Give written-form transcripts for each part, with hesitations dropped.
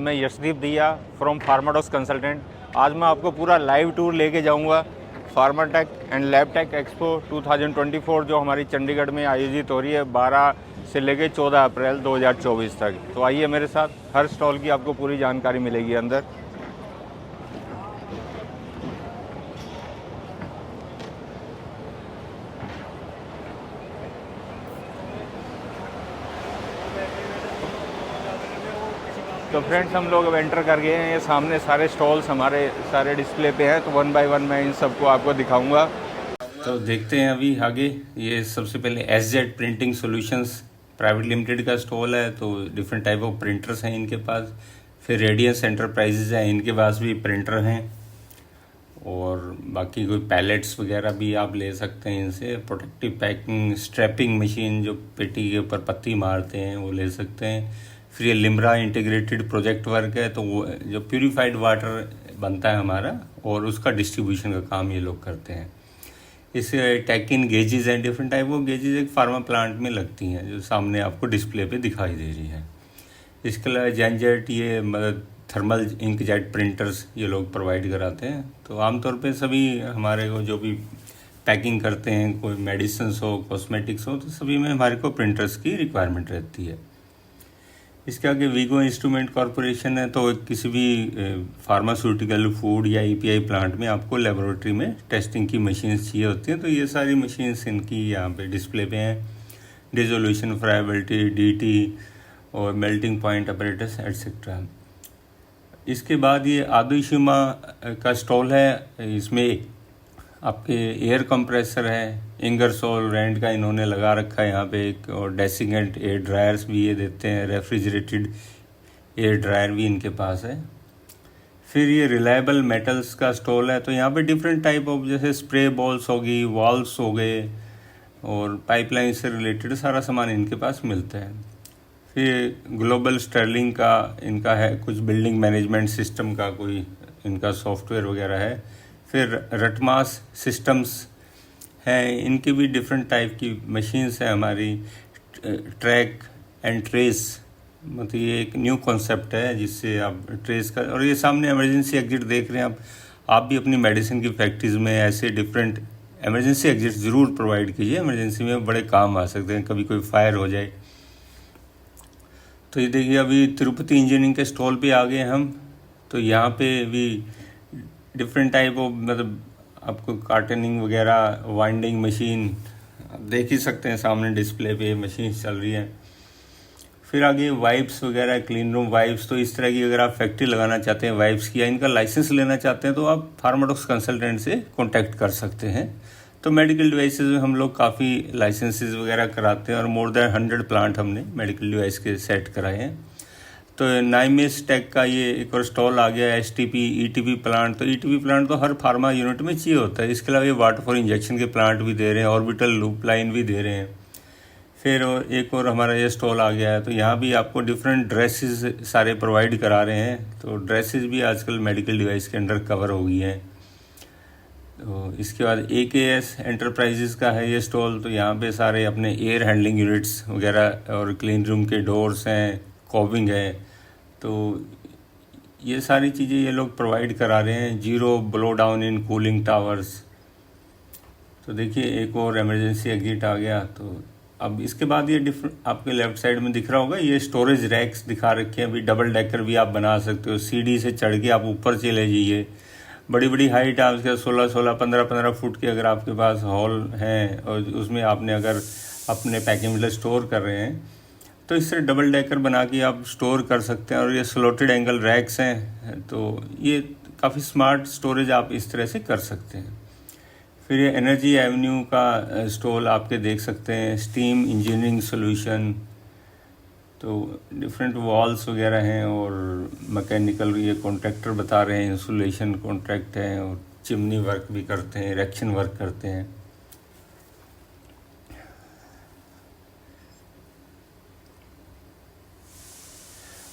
मैं यशदीप दिया from फार्माडॉक्स consultant. आज मैं आपको पूरा लाइव टूर लेके जाऊंगा फार्माटेक एंड लैबटेक एक्सपो 2024 जो हमारी चंडीगढ़ में आयोजित हो रही है 12 से लेके 14 अप्रैल 2024 तक। तो आइए मेरे साथ, हर स्टॉल की आपको पूरी जानकारी मिलेगी अंदर। तो फ्रेंड्स, हम लोग अब एंटर कर गए हैं। ये सामने सारे स्टॉल्स हमारे सारे डिस्प्ले पे हैं, तो वन बाय वन मैं इन सबको आपको दिखाऊंगा। तो देखते हैं अभी आगे। ये सबसे पहले SEZ printing solutions private limited का स्टॉल है। तो डिफरेंट टाइप ऑफ प्रिंटर्स हैं इनके पास। फिर रेडियंस एंटरप्राइजेज हैं, इनके पास भी प्रिंटर हैं। और बाकी कोई पैलेट्स वगैरह भी आप ले सकते हैं इनसे। प्रोटेक्टिव पैकिंग स्ट्रैपिंग मशीन जो पेटी के ऊपर पत्ती मारते हैं वो ले सकते हैं। फिर ये लिम्रा इंटीग्रेटेड प्रोजेक्ट वर्क है, तो वो जो प्यूरिफाइड वाटर बनता है हमारा और उसका डिस्ट्रीब्यूशन का काम ये लोग करते हैं। इसे टेकिन गेजेस हैं, डिफरेंट टाइप ऑफ गेजेस एक फार्मा प्लांट में लगती हैं जो सामने आपको डिस्प्ले पे दिखाई दे रही है। इसके अलावा जेनजेट, ये मतलब थर्मल इंकजेट प्रिंटर्स ये लोग प्रोवाइड कराते हैं। तो आमतौर पे सभी हमारे को जो भी पैकिंग करते हैं, कोई मेडिसिन हो, कॉस्मेटिक्स हो, तो सभी में हमारे को प्रिंटर्स की रिक्वायरमेंट रहती है। इसके आगे वीगो इंस्ट्रूमेंट कॉरपोरेशन है। तो किसी भी फार्मास्यूटिकल, फूड या ईपीआई प्लांट में आपको लेबोरेटरी में टेस्टिंग की मशीन्स चाहिए होती हैं। तो ये सारी मशीन्स इनकी यहाँ पे डिस्प्ले पे हैं। डिसोल्यूशन, फ्राइबिलिटी, डीटी और मेल्टिंग पॉइंट अपरेटस एटसेट्रा। इसके बाद ये आदुशिमा का स्टॉल है। इसमें आपके एयर कंप्रेसर है, इंगरसोल ब्रांड का इन्होंने लगा रखा है यहाँ पे एक। और डेसिगेंट एयर ड्रायर्स भी ये देते हैं, रेफ्रिजरेटेड एयर ड्रायर भी इनके पास है। फिर ये रिलायबल मेटल्स का स्टॉल है। तो यहाँ पे डिफरेंट टाइप ऑफ जैसे स्प्रे बॉल्स होगी, वॉल्व्स हो गए और पाइपलाइन से रिलेटेड सारा सामान इनके पास मिलता है। फिर ग्लोबल स्टर्लिंग का इनका है, कुछ बिल्डिंग मैनेजमेंट सिस्टम का कोई इनका सॉफ्टवेयर वगैरह है। फिर रटमास सिस्टम्स हैं, इनकी भी डिफरेंट टाइप की मशीन्स हैं हमारी। ट्रैक एंड ट्रेस, मतलब ये एक न्यू कॉन्सेप्ट है जिससे आप ट्रेस कर। और ये सामने इमरजेंसी एग्जिट देख रहे हैं आप भी अपनी मेडिसिन की फैक्ट्रीज में ऐसे डिफरेंट इमरजेंसी एग्जिट ज़रूर प्रोवाइड कीजिए। इमरजेंसी में बड़े काम आ सकते हैं, कभी कोई फायर हो जाए। तो ये देखिए, अभी तिरुपति इंजीनियरिंग के स्टॉल पे आ गए हम। तो यहाँ पे भी डिफरेंट टाइप ऑफ, मतलब आपको कार्टनिंग वगैरह, वाइंडिंग मशीन देख ही सकते हैं, सामने डिस्प्ले पे मशीन चल रही है। फिर आगे वाइप्स वगैरह, क्लीन रूम वाइप्स। तो इस तरह की अगर आप फैक्ट्री लगाना चाहते हैं वाइप्स की, या इनका लाइसेंस लेना चाहते हैं, तो आप फार्माडॉक्स कंसल्टेंट से कॉन्टैक्ट कर सकते हैं। तो मेडिकल डिवाइसेज में हम लोग काफ़ी लाइसेंसेज वगैरह कराते हैं और मोर देन 100 प्लांट हमने मेडिकल डिवाइस के सेट कराए हैं। तो नाइमेस टेक का ये एक और स्टॉल आ गया, एसटीपी ईटीपी प्लांट। तो ईटीपी प्लांट तो हर फार्मा यूनिट में चाहिए होता है। इसके अलावा ये वाटर फॉर इंजेक्शन के प्लांट भी दे रहे हैं, ऑर्बिटल लूप लाइन भी दे रहे हैं। फिर एक और हमारा ये स्टॉल आ गया है। तो यहाँ भी आपको डिफरेंट ड्रेसेस सारे प्रोवाइड करा रहे हैं। तो ड्रेसेस भी आजकल मेडिकल डिवाइस के अंडर कवर हो गई हैं। तो इसके बाद एकेएस एंटरप्राइजेस का है ये स्टॉल। तो यहाँ पे सारे अपने एयर हैंडलिंग यूनिट्स वगैरह और क्लीन रूम के डोर्स हैं, कोविंग है। तो ये सारी चीज़ें ये लोग प्रोवाइड करा रहे हैं। Zero blow down in cooling towers. तो देखिए, एक और इमरजेंसी एग्जिट आ गया। तो अब इसके बाद ये डिफरेंट आपके लेफ्ट साइड में दिख रहा होगा, ये स्टोरेज रैक्स दिखा रखे हैं। अभी डबल डेकर भी आप बना सकते हो। सीढ़ी से चढ़ के आप ऊपर चले जाइए। बड़ी बड़ी हाइट आपके 16-16, 15-15 फुट के अगर आपके पास हॉल हैं और उसमें आपने अगर अपने पैकिंग मतलब स्टोर कर रहे हैं, तो इससे डबल डेकर बना के आप स्टोर कर सकते हैं। और ये स्लोटेड एंगल रैक्स हैं, तो ये काफ़ी स्मार्ट स्टोरेज आप इस तरह से कर सकते हैं। फिर ये एनर्जी एवेन्यू का स्टॉल आपके देख सकते हैं, स्टीम इंजीनियरिंग सॉल्यूशन। तो डिफरेंट वॉल्स वगैरह हैं और मैकेनिकल ये कॉन्ट्रैक्टर बता रहे हैं, इंसुलेशन कॉन्ट्रैक्ट हैं और चिमनी वर्क भी करते हैं, इरेक्शन वर्क करते हैं।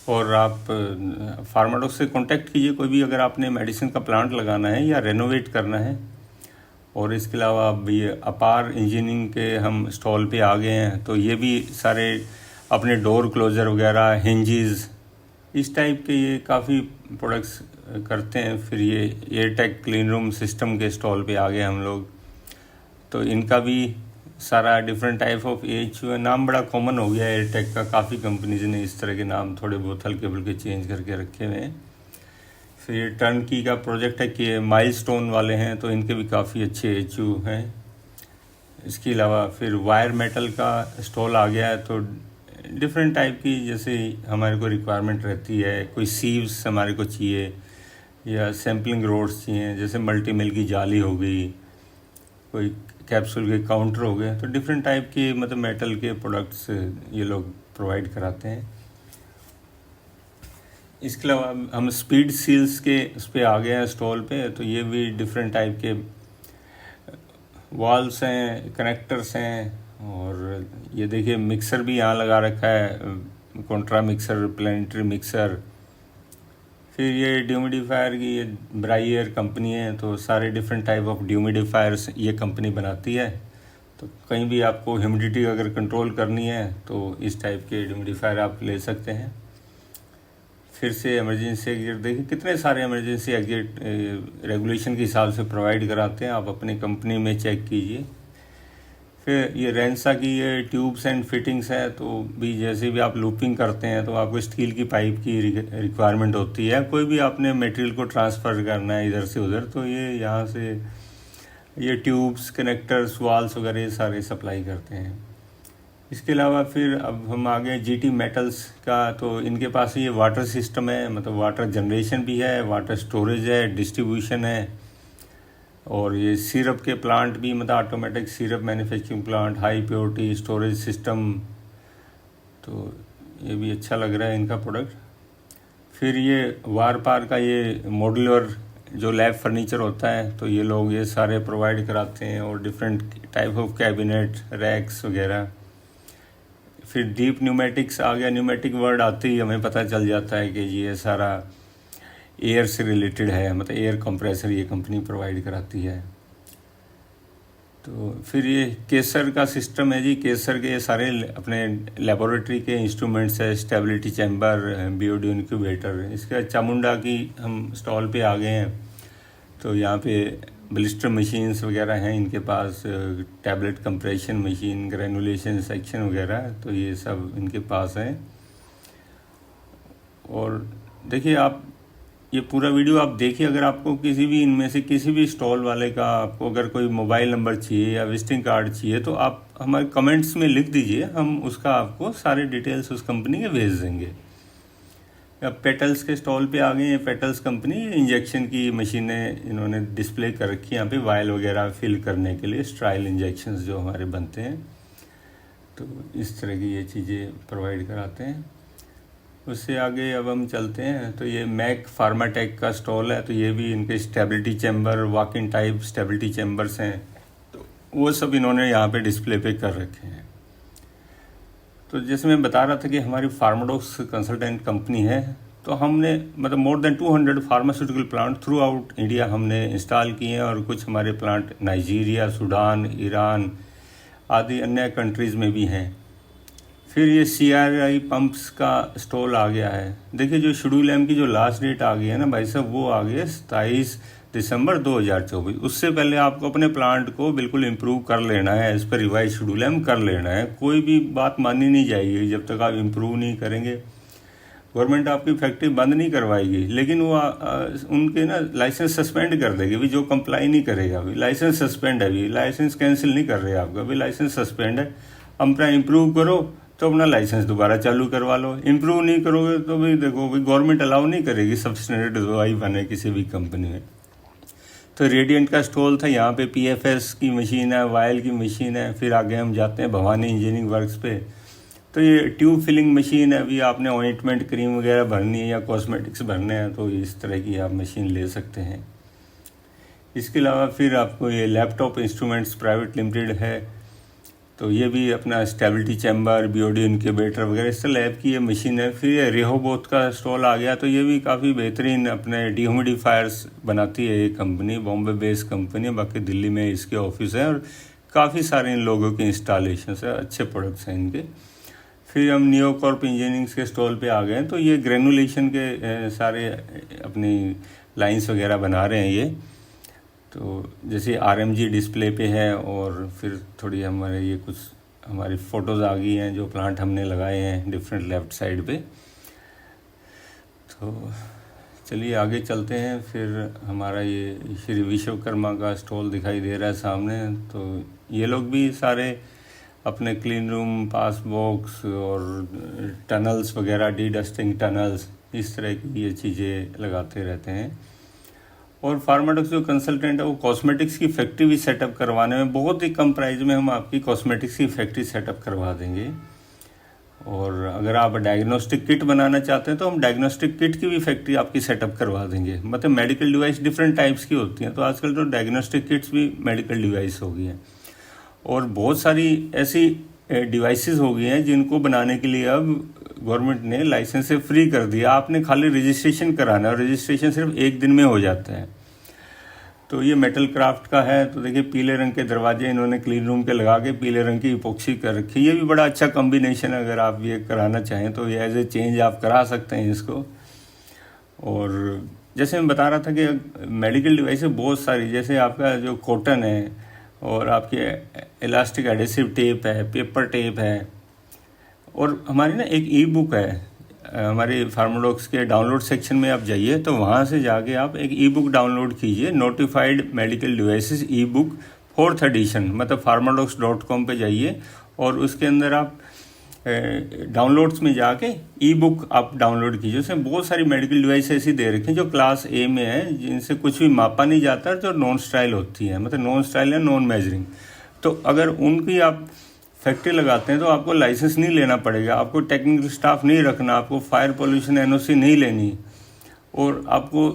और आप फार्माडॉक्स से कांटेक्ट कीजिए कोई भी, अगर आपने मेडिसिन का प्लांट लगाना है या रेनोवेट करना है। और इसके अलावा अब ये अपार इंजीनियरिंग के हम स्टॉल पे आ गए हैं। तो ये भी सारे अपने डोर क्लोजर वगैरह, हिंजेस इस टाइप के ये काफ़ी प्रोडक्ट्स करते हैं। फिर ये एयरटेक क्लीन रूम सिस्टम के स्टॉल पे आ गए हम लोग, तो इनका भी सारा डिफरेंट टाइप ऑफ AHU है। नाम बड़ा कॉमन हो गया है एयरटेक का, काफ़ी कंपनीज ने इस तरह के नाम थोड़े बहुत हल्के फुल्के चेंज करके रखे हुए हैं। फिर ये टर्नकी का प्रोजेक्ट है कि माइलस्टोन वाले हैं, तो इनके भी काफ़ी अच्छे AHU हैं। इसके अलावा फिर वायर मेटल का स्टॉल आ गया है, तो डिफरेंट टाइप की जैसे हमारे को रिक्वायरमेंट रहती है, कोई सीव्स हमारे को चाहिए या सैम्पलिंग रोड्स चाहिए, जैसे मल्टी मिल की जाली हो गई, कोई कैप्सूल के काउंटर हो गए, तो डिफरेंट टाइप के मतलब मेटल के प्रोडक्ट्स ये लोग प्रोवाइड कराते हैं। इसके अलावा हम स्पीड सील्स के उस पर आ गए हैं स्टॉल पे, तो ये भी डिफरेंट टाइप के वाल्व्स हैं, कनेक्टर्स हैं, और ये देखिए मिक्सर भी यहाँ लगा रखा है, कॉन्ट्रा मिक्सर, प्लानिटरी मिक्सर। फिर ये ड्यूमिडिफायर की ये ब्राइयर कंपनी है, तो सारे डिफरेंट टाइप ऑफ ड्यूमिडिफायर्स ये कंपनी बनाती है। तो कहीं भी आपको ह्यूमिडिटी अगर कंट्रोल करनी है तो इस टाइप के ड्यूमिडिफायर आप ले सकते हैं। फिर से इमरजेंसी एग्जिट, देखिए कितने सारे इमरजेंसी एग्जिट रेगुलेशन के हिसाब से प्रोवाइड कराते हैं, आप अपनी कंपनी में चेक कीजिए। फिर ये रेंसा की ये ट्यूब्स एंड फिटिंग्स है, तो भी जैसे भी आप लूपिंग करते हैं तो आपको स्टील की पाइप की रिक्वायरमेंट होती है, कोई भी आपने मटेरियल को ट्रांसफ़र करना है इधर से उधर, तो ये यहाँ से ये ट्यूब्स, कनेक्टर्स, वाल्स वगैरह ये सारे सप्लाई करते हैं। इसके अलावा फिर अब हम आ गए GT मेटल्स का, तो इनके पास ये वाटर सिस्टम है, मतलब वाटर जनरेशन भी है, वाटर स्टोरेज है, डिस्ट्रीब्यूशन है, और ये सिरप के प्लांट भी, मतलब automatic syrup manufacturing plant, high purity storage system, तो ये भी अच्छा लग रहा है इनका प्रोडक्ट। फिर ये वार पार का ये मॉड्यूलर जो लैब फर्नीचर होता है, तो ये लोग ये सारे प्रोवाइड कराते हैं, और different type of cabinet, racks वगैरह। फिर डीप न्यूमेटिक्स आ गया, न्यूमेटिक वर्ड आते ही हमें पता चल जाता है कि ये सारा एयर से रिलेटेड है, मतलब एयर कंप्रेसर ये कंपनी प्रोवाइड कराती है। तो फिर ये केसर का सिस्टम है जी, केसर के ये सारे अपने लेबोरेटरी के इंस्ट्रूमेंट्स है, स्टेबिलिटी चैम्बर, BOD इनक्यूबेटर। इसके चामुंडा की हम स्टॉल पे आ गए हैं, तो यहाँ पे ब्लिस्टर मशीन्स वगैरह हैं इनके पास, tablet compression machine, granulation section वगैरह, तो ये सब इनके पास हैं। और देखिए आप ये पूरा वीडियो आप देखिए, अगर आपको किसी भी इनमें से किसी भी स्टॉल वाले का आपको अगर कोई मोबाइल नंबर चाहिए या विजिटिंग कार्ड चाहिए, तो आप हमारे कमेंट्स में लिख दीजिए, हम उसका आपको सारे डिटेल्स उस कंपनी के भेज देंगे। अब पेटल्स के स्टॉल पे आ गए हैं, पेटल्स कंपनी इंजेक्शन की मशीनें इन्होंने डिस्प्ले कर रखी है यहाँ पे, वायल वगैरह फिल करने के लिए, स्ट्राइल इंजेक्शंस जो हमारे बनते हैं, तो इस तरह की ये चीज़ें प्रोवाइड कराते हैं। उससे आगे अब हम चलते हैं, तो ये मैक फार्माटेक का स्टॉल है, तो ये भी इनके stability chamber, walk in type stability chambers हैं, तो वो सब इन्होंने यहाँ पे डिस्प्ले पे कर रखे हैं। तो जैसे मैं बता रहा था कि हमारी फार्माडॉक्स कंसल्टेंट कंपनी है, तो हमने मतलब more than 200 pharmaceutical plant through out India हमने इंस्टॉल किए हैं, और कुछ हमारे प्लांट नाइजीरिया, सूडान, ईरान आदि अन्य कंट्रीज़ में भी हैं। फिर ये CRI पंप्स का स्टॉल आ गया है। देखिए जो शेड्यूल एम की जो लास्ट डेट आ गई है ना भाई साहब, वो आ गई है 27 दिसंबर 2024। उससे पहले आपको अपने प्लांट को बिल्कुल इम्प्रूव कर लेना है, इस पर रिवाइज शेड्यूल एम कर लेना है। कोई भी बात मानी नहीं जाएगी जब तक आप इम्प्रूव नहीं करेंगे। गवर्नमेंट आपकी फैक्ट्री बंद नहीं करवाएगी, लेकिन वो उनके ना लाइसेंस सस्पेंड कर देगी। अभी जो कंप्लाई नहीं करेगा, अभी लाइसेंस सस्पेंड है, अभी लाइसेंस कैंसिल नहीं कर रहे आपका, अभी लाइसेंस सस्पेंड है। अपना इम्प्रूव करो तो अपना लाइसेंस दोबारा चालू करवा लो। इम्प्रूव नहीं करोगे तो भाई देखो, भाई गवर्नमेंट अलाउ नहीं करेगी सब्सिडेंट दवाई बने किसी भी कंपनी में। तो रेडियंट का स्टॉल था, यहाँ पे PFS की मशीन है, वायल की मशीन है। फिर आगे हम जाते हैं भवानी इंजीनियरिंग वर्क्स पे, तो ये ट्यूब फिलिंग मशीन है। अभी आपने ऑइंटमेंट क्रीम वगैरह भरनी है या कॉस्मेटिक्स भरने हैं, तो इस तरह की आप मशीन ले सकते हैं। इसके अलावा फिर आपको ये लैपटॉप इंस्ट्रूमेंट्स प्राइवेट लिमिटेड है, तो ये भी अपना स्टेबिलिटी चैम्बर, BOD इनक्यूबेटर वगैरह इस तरह लैब की ये मशीन है। फिर ये रेहोबोथ का स्टॉल आ गया, तो ये भी काफ़ी बेहतरीन अपने डिह्यूमिडिफायर्स बनाती है ये कंपनी, बॉम्बे बेस्ड कंपनी है। बाकी दिल्ली में इसके ऑफिस है, और काफ़ी सारे इन लोगों के इंस्टॉलेशन है, अच्छे प्रोडक्ट्स हैं इनके। फिर हम नियोकॉर्प इंजीनियरिंग्स के स्टॉल पे आ गए हैं। तो ये ग्रेनुलेशन के सारे अपनी लाइंस वगैरह बना रहे हैं ये। तो जैसे RMG डिस्प्ले पे है, और फिर थोड़ी हमारे ये कुछ हमारी फ़ोटोज़ आ गई हैं जो प्लांट हमने लगाए हैं डिफरेंट लेफ़्ट साइड पे। तो चलिए आगे चलते हैं। फिर हमारा ये श्री विश्वकर्मा का स्टॉल दिखाई दे रहा है सामने। तो ये लोग भी सारे अपने क्लीन रूम, पास बॉक्स और टनल्स वगैरह, डी डस्टिंग टनल्स, इस तरह की ये चीज़ें लगाते रहते हैं। और फार्माडॉक्स जो कंसल्टेंट है वो कॉस्मेटिक्स की फैक्ट्री भी सेटअप करवाने में बहुत ही कम प्राइस में हम आपकी कॉस्मेटिक्स की फैक्ट्री सेटअप करवा देंगे। और अगर आप डायग्नोस्टिक किट बनाना चाहते हैं तो हम डायग्नोस्टिक किट की भी फैक्ट्री आपकी सेटअप करवा देंगे। मतलब मेडिकल डिवाइस डिफरेंट टाइप्स की होती हैं, तो आजकल तो डायग्नोस्टिक किट्स भी मेडिकल डिवाइस हो गई हैं। और बहुत सारी ऐसी डिवाइसेस हो गई हैं जिनको बनाने के लिए अब गवर्नमेंट ने लाइसेंस से फ्री कर दिया। आपने खाली रजिस्ट्रेशन कराना है, और रजिस्ट्रेशन सिर्फ 1 दिन में हो जाता है। तो ये मेटल क्राफ्ट का है। तो देखिए पीले रंग के दरवाजे इन्होंने क्लीन रूम के लगा के पीले रंग की इपोक्सी कर रखी है। ये भी बड़ा अच्छा कॉम्बिनेशन है, अगर आप ये कराना चाहें तो ये एज ए चेंज आप करा सकते हैं इसको। और जैसे मैं बता रहा था कि मेडिकल डिवाइस बहुत सारी, जैसे आपका जो कॉटन है, और आपके इलास्टिक एडेसिव टेप है, पेपर टेप है, और हमारी ना एक ई बुक है हमारे फार्माडॉक्स के डाउनलोड सेक्शन में आप जाइए, तो वहाँ से जाके आप एक ई बुक डाउनलोड कीजिए, notified medical devices e book 4th edition. मतलब farmadox.com पे जाइए और उसके अंदर आप डाउनलोड्स में जाके ई बुक आप डाउनलोड कीजिए। उसमें बहुत सारी मेडिकल डिवाइस ऐसी दे रखी हैं जो क्लास A में है, जिनसे कुछ भी मापा नहीं जाता, जो नॉन स्टाइल होती है, मतलब नॉन स्टाइल या नॉन मेजरिंग। तो अगर उनकी आप फैक्ट्री लगाते हैं तो आपको लाइसेंस नहीं लेना पड़ेगा, आपको टेक्निकल स्टाफ नहीं रखना, आपको फायर पोल्यूशन NOC नहीं लेनी, और आपको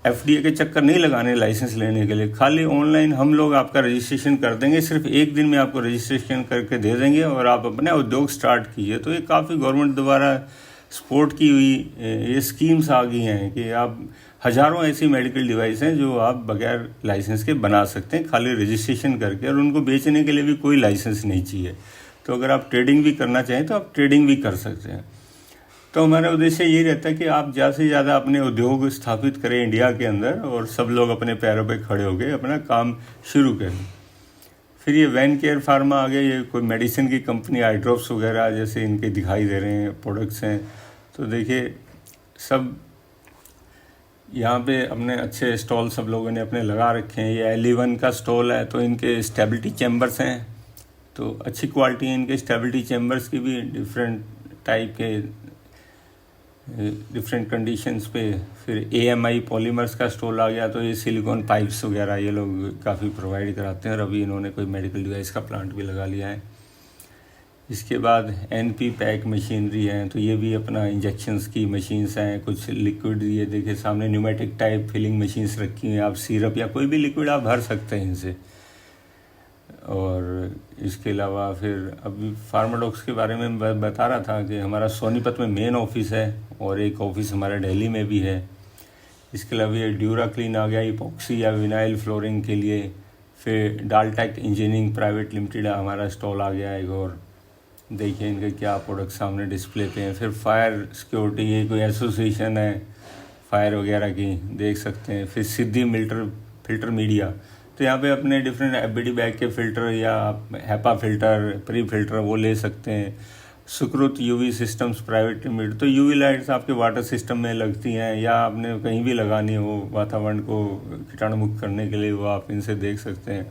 FDA के चक्कर नहीं लगाने लाइसेंस लेने के लिए। खाली ऑनलाइन हम लोग आपका रजिस्ट्रेशन कर देंगे, सिर्फ 1 दिन में आपको रजिस्ट्रेशन करके दे देंगे और आप अपने उद्योग स्टार्ट कीजिए। तो ये काफ़ी गवर्नमेंट द्वारा सपोर्ट की हुई ये स्कीम्स आ गई हैं कि आप हज़ारों ऐसी मेडिकल डिवाइस हैं जो आप बगैर लाइसेंस के बना सकते हैं, खाली रजिस्ट्रेशन करके, और उनको बेचने के लिए भी कोई लाइसेंस नहीं चाहिए। तो अगर आप ट्रेडिंग भी करना चाहें तो आप ट्रेडिंग भी कर सकते हैं। तो हमारा उद्देश्य ये रहता है कि आप ज़्यादा से ज़्यादा अपने उद्योग स्थापित करें इंडिया के अंदर, और सब लोग अपने पैरों पे खड़े हो गए अपना काम शुरू करें। फिर ये वैन केयर फार्मा आ गया, ये कोई मेडिसिन की कंपनी, आई ड्रॉप्स वगैरह जैसे इनके दिखाई दे रहे हैं प्रोडक्ट्स हैं। तो देखिए सब यहाँ पे अपने अच्छे स्टॉल सब लोगों ने अपने लगा रखे हैं। ये L1 का स्टॉल है, तो इनके स्टेबिलिटी चैम्बर्स हैं, तो अच्छी क्वालिटी है इनके स्टेबिलिटी चैम्बर्स की भी, डिफरेंट टाइप के डिफरेंट कंडीशंस पे। फिर AMI पॉलीमर्स का स्टॉल आ गया, तो ये सिलिकॉन पाइप्स वगैरह ये लोग काफ़ी प्रोवाइड कराते हैं, और अभी इन्होंने कोई मेडिकल डिवाइस का प्लांट भी लगा लिया है। इसके बाद NP पैक मशीनरी हैं, तो ये भी अपना इंजेक्शंस की मशीन्स हैं, कुछ लिक्विड, ये देखिए सामने न्यूमेटिक टाइप फिलिंग मशीन्स रखी हैं, आप सिरप या कोई भी लिक्विड आप भर सकते हैं इनसे। और इसके अलावा फिर अभी फार्माडॉक्स के बारे में मैं बता रहा था कि हमारा सोनीपत में मेन ऑफिस है, और एक ऑफिस हमारा दिल्ली में भी है। इसके अलावा ये ड्यूरा क्लीन आ गया इपॉक्सी या विनाइल फ्लोरिंग के लिए। फिर डाल्टेक इंजीनियरिंग प्राइवेट लिमिटेड हमारा स्टॉल आ गया एक, और देखिए इनके क्या प्रोडक्ट सामने डिस्प्ले पे हैं। फिर फायर सिक्योरिटी, ये कोई एसोसिएशन है फायर वगैरह की, देख सकते हैं। फिर सिद्धि फिल्टर मीडिया, तो यहाँ पे अपने डिफरेंट FBD बैग के फ़िल्टर या HEPA फ़िल्टर, प्री फ़िल्टर वो ले सकते हैं। सुकृत UV सिस्टम्स प्राइवेट लिमिटेड, तो UV लाइट्स आपके वाटर सिस्टम में लगती हैं, या आपने कहीं भी लगानी हो वातावरण को कीटाणु मुक्त करने के लिए, वो आप इनसे देख सकते हैं।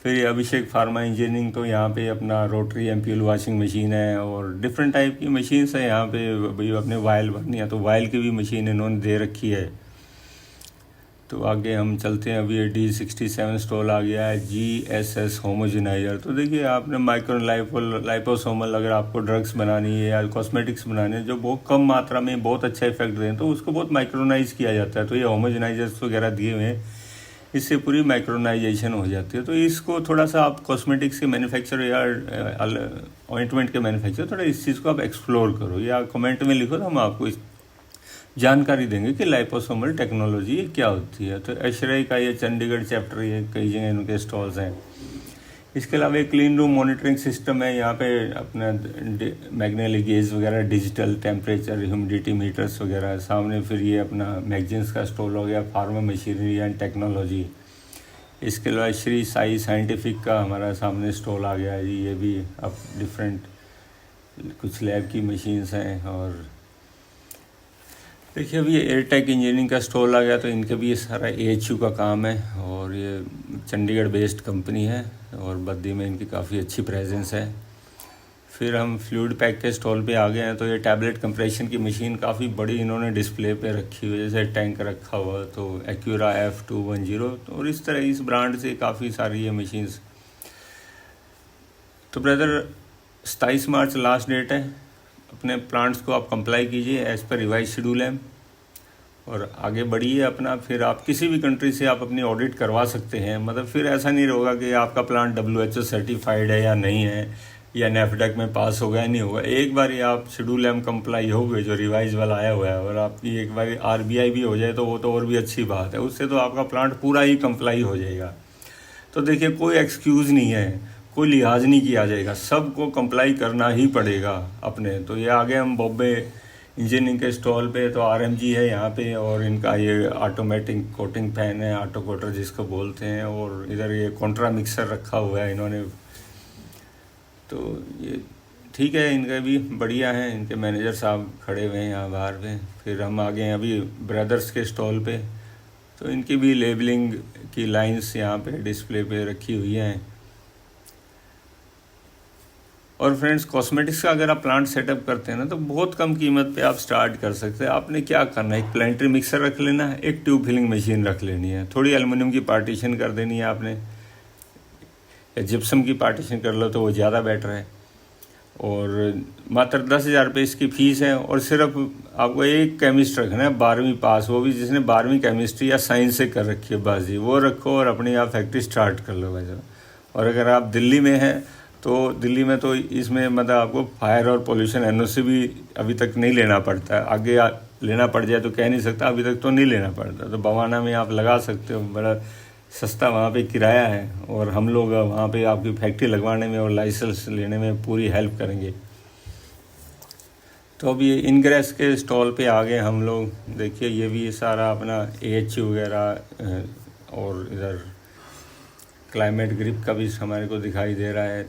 फिर अभिषेक फार्मा इंजीनियरिंग, तो यहाँ पे अपना रोटरी एम्प्यूल वॉशिंग मशीन है, और डिफरेंट टाइप की मशीन्स है यहाँ पे। भाई अपने वायल भरनी है तो वायल की भी मशीन इन्होंने दे रखी है। तो आगे हम चलते हैं। अभी D67 स्टॉल आ गया है, GSS होमोजेनाइजर। तो देखिए आपने माइक्रो लाइपोसोमल, अगर आपको ड्रग्स बनानी है या कॉस्मेटिक्स बनानी है जो बहुत कम मात्रा में बहुत अच्छा इफेक्ट दें, तो उसको बहुत माइक्रोनाइज किया जाता है। तो ये होमोजेनाइजर्स वगैरह दिए हुए हैं, इससे पूरी माइक्रोनाइजेशन हो जाती है। तो इसको थोड़ा सा आप कॉस्मेटिक्स के मैन्युफैक्चर या ऑइंटमेंट के मैन्युफैक्चर, थोड़ा इस चीज़ को आप एक्सप्लोर करो, या कमेंट में लिखो, तो हम आपको इस जानकारी देंगे कि लाइपोसोमल टेक्नोलॉजी ये क्या होती है। तो एशरे का ये चंडीगढ़ चैप्टर, ये कई जगह इनके स्टॉल्स हैं। इसके अलावा एक क्लीन रूम मॉनिटरिंग सिस्टम है। यहाँ पे अपना मैग्नेटिक गेज वगैरह, डिजिटल टेम्परेचर, ह्यूमिडिटी मीटर्स वगैरह। सामने फिर ये अपना मैगजीन्स का स्टॉल हो गया, फार्मा मशीनरी एंड टेक्नोलॉजी। इसके अलावा श्री साई साइंटिफिक का हमारा सामने स्टॉल आ गया है जी। ये भी अब डिफरेंट कुछ लैब की मशीन्स हैं। और देखिए अभी एयरटेक इंजीनियरिंग का स्टॉल आ गया, तो इनका भी ये सारा AHU का काम है और ये चंडीगढ़ बेस्ड कंपनी है और बद्दी में इनकी काफ़ी अच्छी प्रेजेंस है। फिर हम फ्लूइड पैक के स्टॉल पे आ गए हैं, तो ये टैबलेट कंप्रेशन की मशीन काफ़ी बड़ी इन्होंने डिस्प्ले पे रखी हुई है, जैसे टैंक रखा हुआ, तो एक्यूरा F210, और इस तरह इस ब्रांड से काफ़ी सारी ये मशीन्स। तो ब्रदर 27 मार्च लास्ट डेट है। अपने प्लांट्स को आप कंप्लाई कीजिए एज़ पर रिवाइज शेड्यूल है और आगे बढ़िए अपना। फिर आप किसी भी कंट्री से आप अपनी ऑडिट करवा सकते हैं। मतलब फिर ऐसा नहीं होगा कि आपका प्लांट WHO सर्टिफाइड है या नहीं है, या NAFDAC में पास होगा या नहीं होगा। एक बार ही आप शेड्यूल M कंप्लाई हो गए, जो रिवाइज वाला आया हुआ है, और आपकी एक बार RBI भी हो जाए तो वो तो और भी अच्छी बात है। उससे तो आपका प्लांट पूरा ही कंप्लाई हो जाएगा। तो देखिए कोई एक्सक्यूज़ नहीं है, कोई लिहाज नहीं किया जाएगा, सबको कंप्लाई करना ही पड़ेगा अपने। तो ये आगे हम बॉम्बे इंजीनियरिंग के स्टॉल पे, तो RMG है यहाँ पे, और इनका ये ऑटोमेटिक कोटिंग फैन है, ऑटो कोटर जिसको बोलते हैं, और इधर ये कॉन्ट्रा मिक्सर रखा हुआ है इन्होंने। तो ये ठीक है, इनका भी बढ़िया है। इनके मैनेजर साहब खड़े हुए हैं यहाँ बाहर पे। फिर हम आ गए हैं अभी ब्रदर्स के स्टॉल पे, तो इनकी भी लेबलिंग की लाइंस यहाँ पे डिस्प्ले पे रखी हुई हैं। और फ्रेंड्स, कॉस्मेटिक्स का अगर आप प्लांट सेटअप करते हैं ना, तो बहुत कम कीमत पे आप स्टार्ट कर सकते हैं। आपने क्या करना है, एक प्लांटरी मिक्सर रख लेना है, एक ट्यूब फिलिंग मशीन रख लेनी है, थोड़ी एल्युमिनियम की पार्टीशन कर देनी है आपने, या जिप्सम की पार्टीशन कर लो तो वो ज़्यादा बेटर है। और मात्र 10,000 रुपये इसकी फ़ीस है। और सिर्फ आपको एक केमिस्ट रखना है 12वीं पास, वो भी जिसने 12वीं केमिस्ट्री या साइंस से कर रखी है बस जी, वो रखो और अपनी आप फैक्ट्री स्टार्ट कर लो भाई साहब। और अगर आप दिल्ली में हैं, तो दिल्ली में तो इसमें मतलब आपको फायर और पोल्यूशन NOC भी अभी तक नहीं लेना पड़ता है। आगे लेना पड़ जाए तो कह नहीं सकता, अभी तक तो नहीं लेना पड़ता। तो बवाना में आप लगा सकते हो, बड़ा सस्ता वहाँ पे किराया है, और हम लोग वहाँ पे आपकी फैक्ट्री लगवाने में और लाइसेंस लेने में पूरी हेल्प करेंगे। तो अब ये इनग्रेस के स्टॉल पे आ गए हम लोग। देखिए ये भी सारा अपना AHU वगैरह, और इधर क्लाइमेट ग्रिप का भी हमारे को दिखाई दे रहा है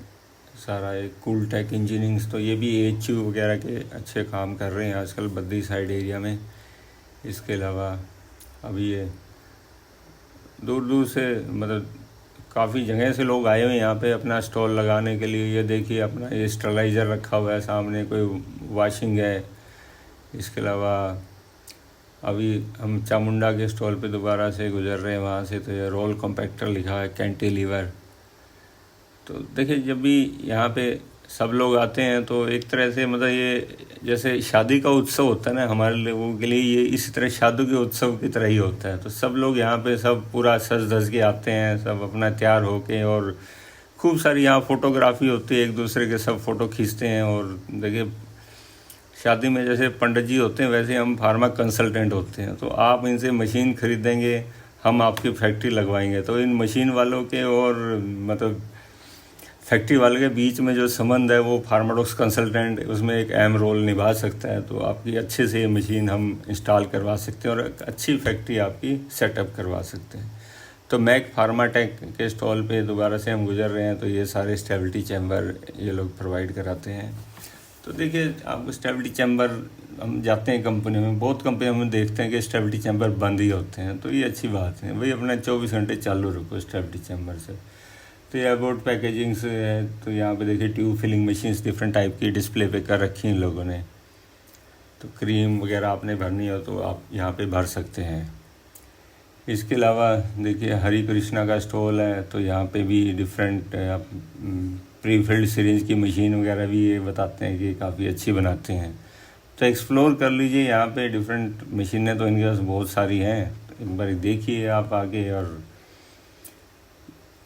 सारा। एक कूल टेक इंजीनियरिंग, तो ये भी AHU वगैरह के अच्छे काम कर रहे हैं आजकल बद्दी साइड एरिया में। इसके अलावा अभी ये दूर दूर से मतलब काफ़ी जगह से लोग आए हुए हैं यहाँ पे अपना स्टॉल लगाने के लिए। ये देखिए अपना ये स्टरलाइज़र रखा हुआ है सामने, कोई वॉशिंग है। इसके अलावा अभी हम चामुंडा के स्टॉल पे दोबारा से गुजर रहे हैं वहाँ से, तो ये रोल कॉम्पैक्टर लिखा है, कैंटिलीवर। तो देखिए जब भी यहाँ पे सब लोग आते हैं, तो एक तरह से मतलब ये जैसे शादी का उत्सव होता है ना, हमारे लोगों के लिए ये इसी तरह शादी के उत्सव की तरह ही होता है। तो सब लोग यहाँ पे सब पूरा सज धज के आते हैं, सब अपना तैयार होके, और खूब सारी यहाँ फ़ोटोग्राफी होती है, एक दूसरे के सब फ़ोटो खींचते हैं। और देखिए शादी में जैसे पंडित जी होते हैं, वैसे हम फार्मा कंसल्टेंट होते हैं। तो आप इनसे मशीन खरीदेंगे, हम आपकी फैक्ट्री लगवाएंगे। तो इन मशीन वालों के और मतलब फैक्ट्री वाले के बीच में जो संबंध है, वो फार्माडॉक्स कंसल्टेंट उसमें एक अहम रोल निभा सकता है। तो आपकी अच्छे से ये मशीन हम इंस्टॉल करवा सकते हैं और एक अच्छी फैक्ट्री आपकी सेटअप करवा सकते हैं। तो मैक फार्माटेक के स्टॉल पे दोबारा से हम गुजर रहे हैं, तो ये सारे स्टेबिलिटी चैम्बर ये लोग प्रोवाइड कराते हैं। तो देखिए आपको स्टेबिलिटी चैम्बर, हम जाते हैं कंपनी में, बहुत कंपनी में देखते हैं कि स्टेबिलिटी चैम्बर बंद ही होते हैं। तो ये अच्छी बात है भाई, अपना 24 घंटे चालू रखो स्टेबिलिटी चैम्बर से। तो ये अबाउट पैकेजिंग से है, तो यहाँ पे देखिए tube filling machines different type की डिस्प्ले पे कर रखी हैं इन लोगों ने। तो क्रीम वगैरह आपने भरनी हो तो आप यहाँ पे भर सकते हैं। इसके अलावा देखिए हरी कृष्णा का स्टॉल है, तो यहाँ पे भी डिफरेंट प्री फिल्ड सीरीज की मशीन वगैरह भी ये बताते हैं कि काफ़ी अच्छी बनाते हैं। तो एक्सप्लोर कर लीजिए यहाँ पे डिफरेंट मशीनें, तो इनके पास बहुत सारी हैं। तो एक बार देखिए आप आगे, और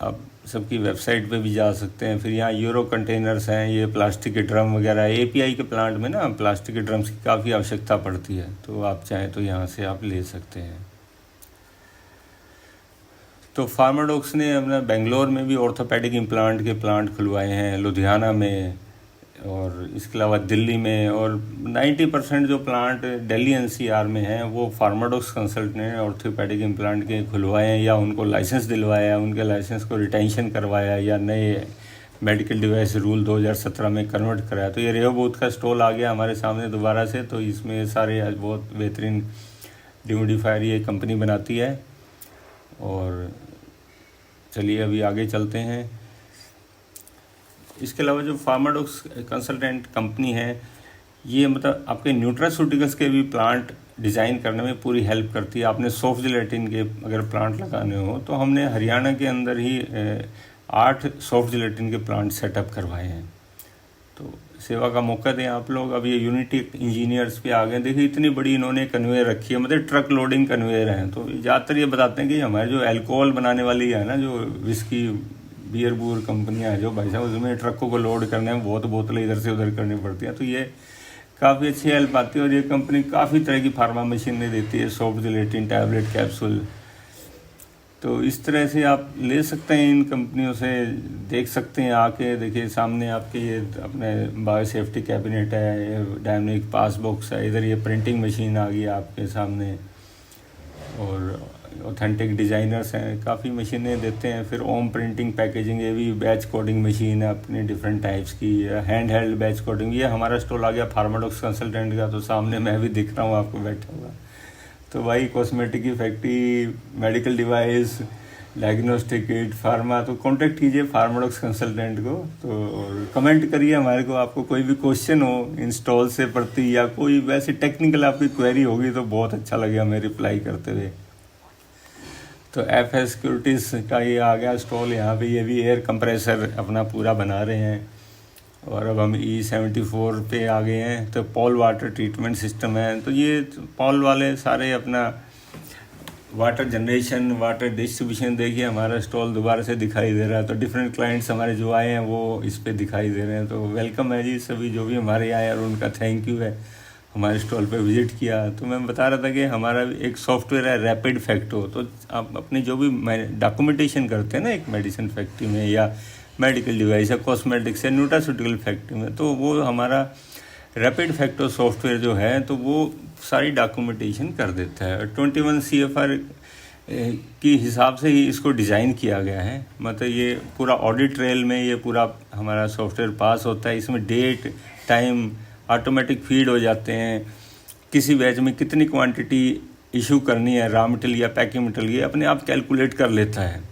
आप सबकी वेबसाइट पे भी जा सकते हैं। फिर यहाँ यूरो कंटेनर्स हैं, ये प्लास्टिक के ड्रम वगैरह। API के प्लांट में ना प्लास्टिक के ड्रम्स की काफ़ी आवश्यकता पड़ती है, तो आप चाहें तो यहाँ से आप ले सकते हैं। तो फार्माडॉक्स ने अपना बेंगलोर में भी ऑर्थोपेडिक इम्प्लांट के प्लांट खुलवाए हैं, लुधियाना में, और इसके अलावा दिल्ली में, और 90% जो प्लांट दिल्ली एनसीआर में हैं वो फार्माडॉक्स कंसल्टेंट ने ऑर्थोपेडिक इम्प्लांट के खुलवाए हैं, या उनको लाइसेंस दिलवाया, उनके लाइसेंस को रिटेंशन करवाया, या नए मेडिकल डिवाइस रूल 2017 में कन्वर्ट कराया। तो ये रेहोबूथ का स्टॉल आ गया हमारे सामने दोबारा से। तो इसमें सारे बहुत बेहतरीन डिमोडिफायर ये कंपनी बनाती है। और चलिए अभी आगे चलते हैं। इसके अलावा जो फार्माडॉक्स कंसल्टेंट कंपनी है ये मतलब आपके न्यूट्रास्यूटिकल्स के भी प्लांट डिज़ाइन करने में पूरी हेल्प करती है। आपने सॉफ्ट जिलेटिन के अगर प्लांट लगाने हो तो हमने हरियाणा के अंदर ही 8 सॉफ्ट जिलेटिन के प्लांट सेटअप करवाए हैं। तो सेवा का मौका दें आप लोग। अब ये यूनिटी इंजीनियर्स पे आ गए। देखिए इतनी बड़ी इन्होंने कन्वेयर रखी है, मतलब ट्रक लोडिंग कन्वेयर है। तो ज़्यादातर ये बताते हैं कि हमारे जो अल्कोहल बनाने वाली है ना, जो विस्की बियर बूर कंपनियां हैं जो भाई साहब, उसमें ट्रकों को लोड करने में बहुत बोतलें इधर से उधर करनी पड़ती हैं। तो ये काफ़ी अच्छी हेल्प आती है। और ये कंपनी काफ़ी तरह की फार्मा मशीनें देती है, सॉफ्ट जिलेटिन, टैबलेट, कैप्सूल। तो इस तरह से आप ले सकते हैं इन कंपनियों से, देख सकते हैं आके। देखिए सामने आपके ये अपने बायो सेफ्टी कैबिनेट है, ये डायनेमिक पास बॉक्स है, इधर ये प्रिंटिंग मशीन आ गई आपके सामने, और ऑथेंटिक डिज़ाइनर्स हैं, काफ़ी मशीनें देते हैं। फिर ओम प्रिंटिंग पैकेजिंग, ये भी बैच कोडिंग मशीन है अपनी डिफरेंट टाइप्स की, हैंड हेल्ड बैच कोडिंग। ये हमारा स्टॉल आ गया फार्माडॉक्स कंसल्टेंट का। तो सामने मैं भी दिख रहा हूँ आपको बैठा हुआ। तो भाई कॉस्मेटिक की factory, medical device, diagnostic kit, pharma, तो कांटेक्ट कीजिए फार्माडॉक्स कंसल्टेंट को। तो और कमेंट करिए हमारे को, आपको कोई भी क्वेश्चन हो इंस्टॉल से प्रति, या कोई वैसे टेक्निकल आपकी क्वेरी होगी तो बहुत अच्छा लगेगा हमें रिप्लाई करते हुए। तो एफएस सिक्योरिटीज़ का ये आ गया स्टॉल यहाँ पे। ये भी एयर कंप्रेसर अपना पूरा बना रहे हैं। और अब हम E74 पे आ गए हैं। तो पॉल वाटर ट्रीटमेंट सिस्टम है। तो ये पॉल वाले सारे अपना वाटर जनरेशन, वाटर डिस्ट्रीब्यूशन, देखिए हमारा स्टॉल दोबारा से दिखाई दे रहा है। तो डिफरेंट क्लाइंट्स हमारे जो आए हैं वो इस पे दिखाई दे रहे हैं। तो वेलकम है जी सभी जो भी हमारे आए, और उनका थैंक यू है हमारे स्टॉल पे विज़िट किया। तो मैं बता रहा था कि हमारा एक सॉफ्टवेयर है रैपिड फैक्टो। तो आप अपनी जो भी डॉक्यूमेंटेशन करते हैं ना एक मेडिसिन फैक्ट्री में, या मेडिकल डिवाइस या कॉस्मेटिक्स या न्यूट्रास्यूटिकल फैक्ट्री में, तो वो हमारा रैपिड फैक्टो सॉफ्टवेयर जो है तो वो सारी डॉक्यूमेंटेशन कर देता है। 21 CFR की हिसाब से ही इसको डिज़ाइन किया गया है। मतलब ये पूरा ऑडिट ट्रेल में ये पूरा हमारा सॉफ्टवेयर पास होता है। इसमें डेट, टाइम ऑटोमेटिक फीड हो जाते हैं। किसी बैच में कितनी क्वांटिटी इशू करनी है, रॉ मटेरियल या पैकिंग मटेरियल, ये अपने आप कैलकुलेट कर लेता है।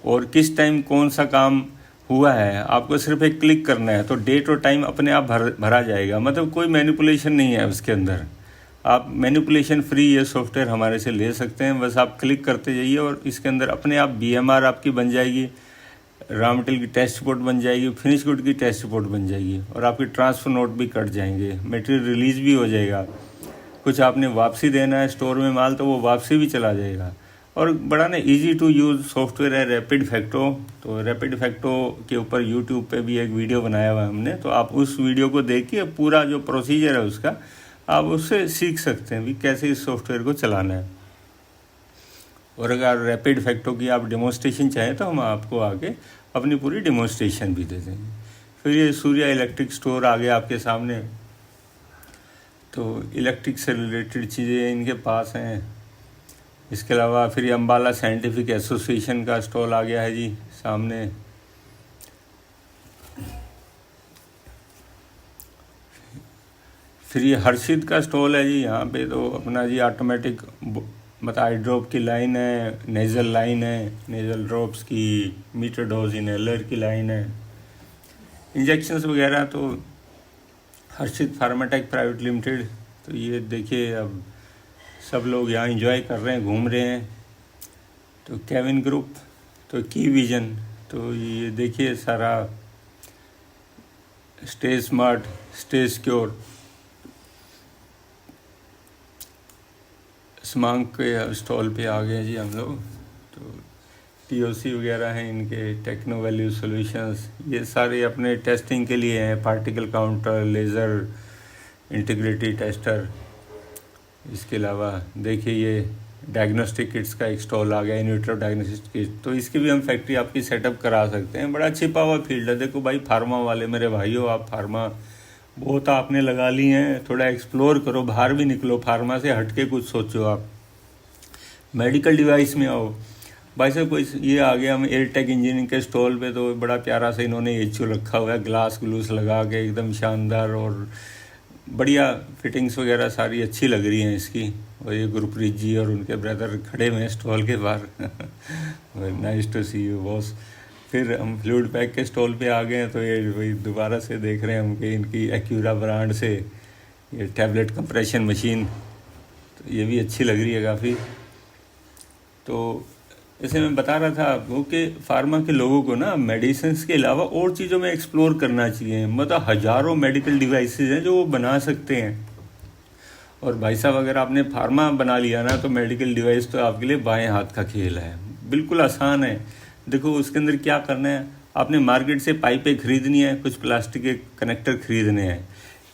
और किस टाइम कौन सा काम हुआ है, आपको सिर्फ एक क्लिक करना है तो डेट और टाइम अपने आप भरा जाएगा। मतलब कोई मैनिपुलेशन नहीं है उसके अंदर। आप मैनिपुलेशन फ्री ये सॉफ्टवेयर हमारे से ले सकते हैं। बस आप क्लिक करते जाइए और इसके अंदर अपने आप BMR आपकी बन जाएगी, रॉ मटेरियल की टेस्ट रिपोर्ट बन जाएगी, फिनिश गुड की टेस्ट रिपोर्ट बन जाएगी, और आपके ट्रांसफ़र नोट भी कट जाएंगे, मटेरियल रिलीज़ भी हो जाएगा। कुछ आपने वापसी देना है स्टोर में माल तो वो वापसी भी चला जाएगा। और बड़ा ना इजी टू यूज़ सॉफ्टवेयर है रैपिड फैक्टो। तो रैपिड फैक्टो के ऊपर यूट्यूब पे भी एक वीडियो बनाया हुआ है हमने। तो आप उस वीडियो को देखिए, पूरा जो प्रोसीजर है उसका आप उससे सीख सकते हैं भी कैसे इस सॉफ्टवेयर को चलाना है। और अगर रैपिड फैक्टो की आप डेमोस्ट्रेशन चाहें तो हम आपको आके अपनी पूरी डेमोस्ट्रेशन भी दे देंगे। फिर ये सूर्या इलेक्ट्रिक स्टोर आ गया आपके सामने। तो इलेक्ट्रिक से रिलेटेड चीज़ें इनके पास हैं। इसके अलावा फिर ये अम्बाला साइंटिफिक एसोसिएशन का स्टॉल आ गया है जी सामने। फिर ये हर्षित का स्टॉल है जी यहाँ पे। तो अपना जी ऑटोमेटिक मतलब आई ड्रॉप की लाइन है, नेज़ल लाइन है, नेज़ल ड्रॉप्स की, मीटर डोज इनहेलर की लाइन है, इंजेक्शंस वगैरह। तो हर्षित फार्माटेक प्राइवेट लिमिटेड। तो ये देखिए अब सब लोग यहाँ एंजॉय कर रहे हैं, घूम रहे हैं। तो केविन ग्रुप, तो की विजन, तो ये देखिए सारा स्टे स्मार्ट स्टे सिक्योर स्मांक के स्टॉल पे आ गए जी हम लोग। तो POC वगैरह हैं इनके, टेक्नो वैल्यू सॉल्यूशंस, ये सारे अपने टेस्टिंग के लिए हैं। Particle counter, laser integrity tester. इसके अलावा देखिए ये डायग्नोस्टिक किट्स का एक स्टॉल आ गया, इनविट्रो डायग्नोस्टिक किट, तो इसकी भी हम फैक्ट्री आपकी सेटअप करा सकते हैं। बड़ा छिपा हुआ फील्ड है। देखो भाई फार्मा वाले मेरे भाइयों, आप फार्मा बहुत आपने लगा ली हैं, थोड़ा एक्सप्लोर करो, बाहर भी निकलो, फार्मा से हट के कुछ सोचो। आप मेडिकल डिवाइस में आओ भाई साहब। कोई ये आ गया हम एयरटेक इंजीनियरिंग के स्टॉल पे, तो बड़ा प्यारा सा इन्होंने एचयू रखा हुआ है, ग्लास ग्लूस लगा के एकदम शानदार और बढ़िया फिटिंग्स वगैरह सारी अच्छी लग रही हैं इसकी। और ये गुरप्रीत जी और उनके ब्रदर खड़े हुए हैं स्टॉल के बाहर। Nice to see you boss. फिर हम फ्लूइड पैक के स्टॉल पे आ गए हैं, तो ये वही दोबारा से देख रहे हैं हम कि इनकी एक्यूरा ब्रांड से ये टैबलेट कंप्रेशन मशीन, तो ये भी अच्छी लग रही है काफ़ी। तो जैसे मैं बता रहा था आपको कि फार्मा के लोगों को ना मेडिसिन के अलावा और चीज़ों में एक्सप्लोर करना चाहिए। मतलब हज़ारों मेडिकल डिवाइसेस हैं जो वो बना सकते हैं। और भाई साहब अगर आपने फार्मा बना लिया ना, तो मेडिकल डिवाइस तो आपके लिए बाएं हाथ का खेल है, बिल्कुल आसान है। देखो उसके अंदर क्या करना है, आपने मार्केट से पाइपें खरीदनी है, कुछ प्लास्टिक के कनेक्टर खरीदने हैं,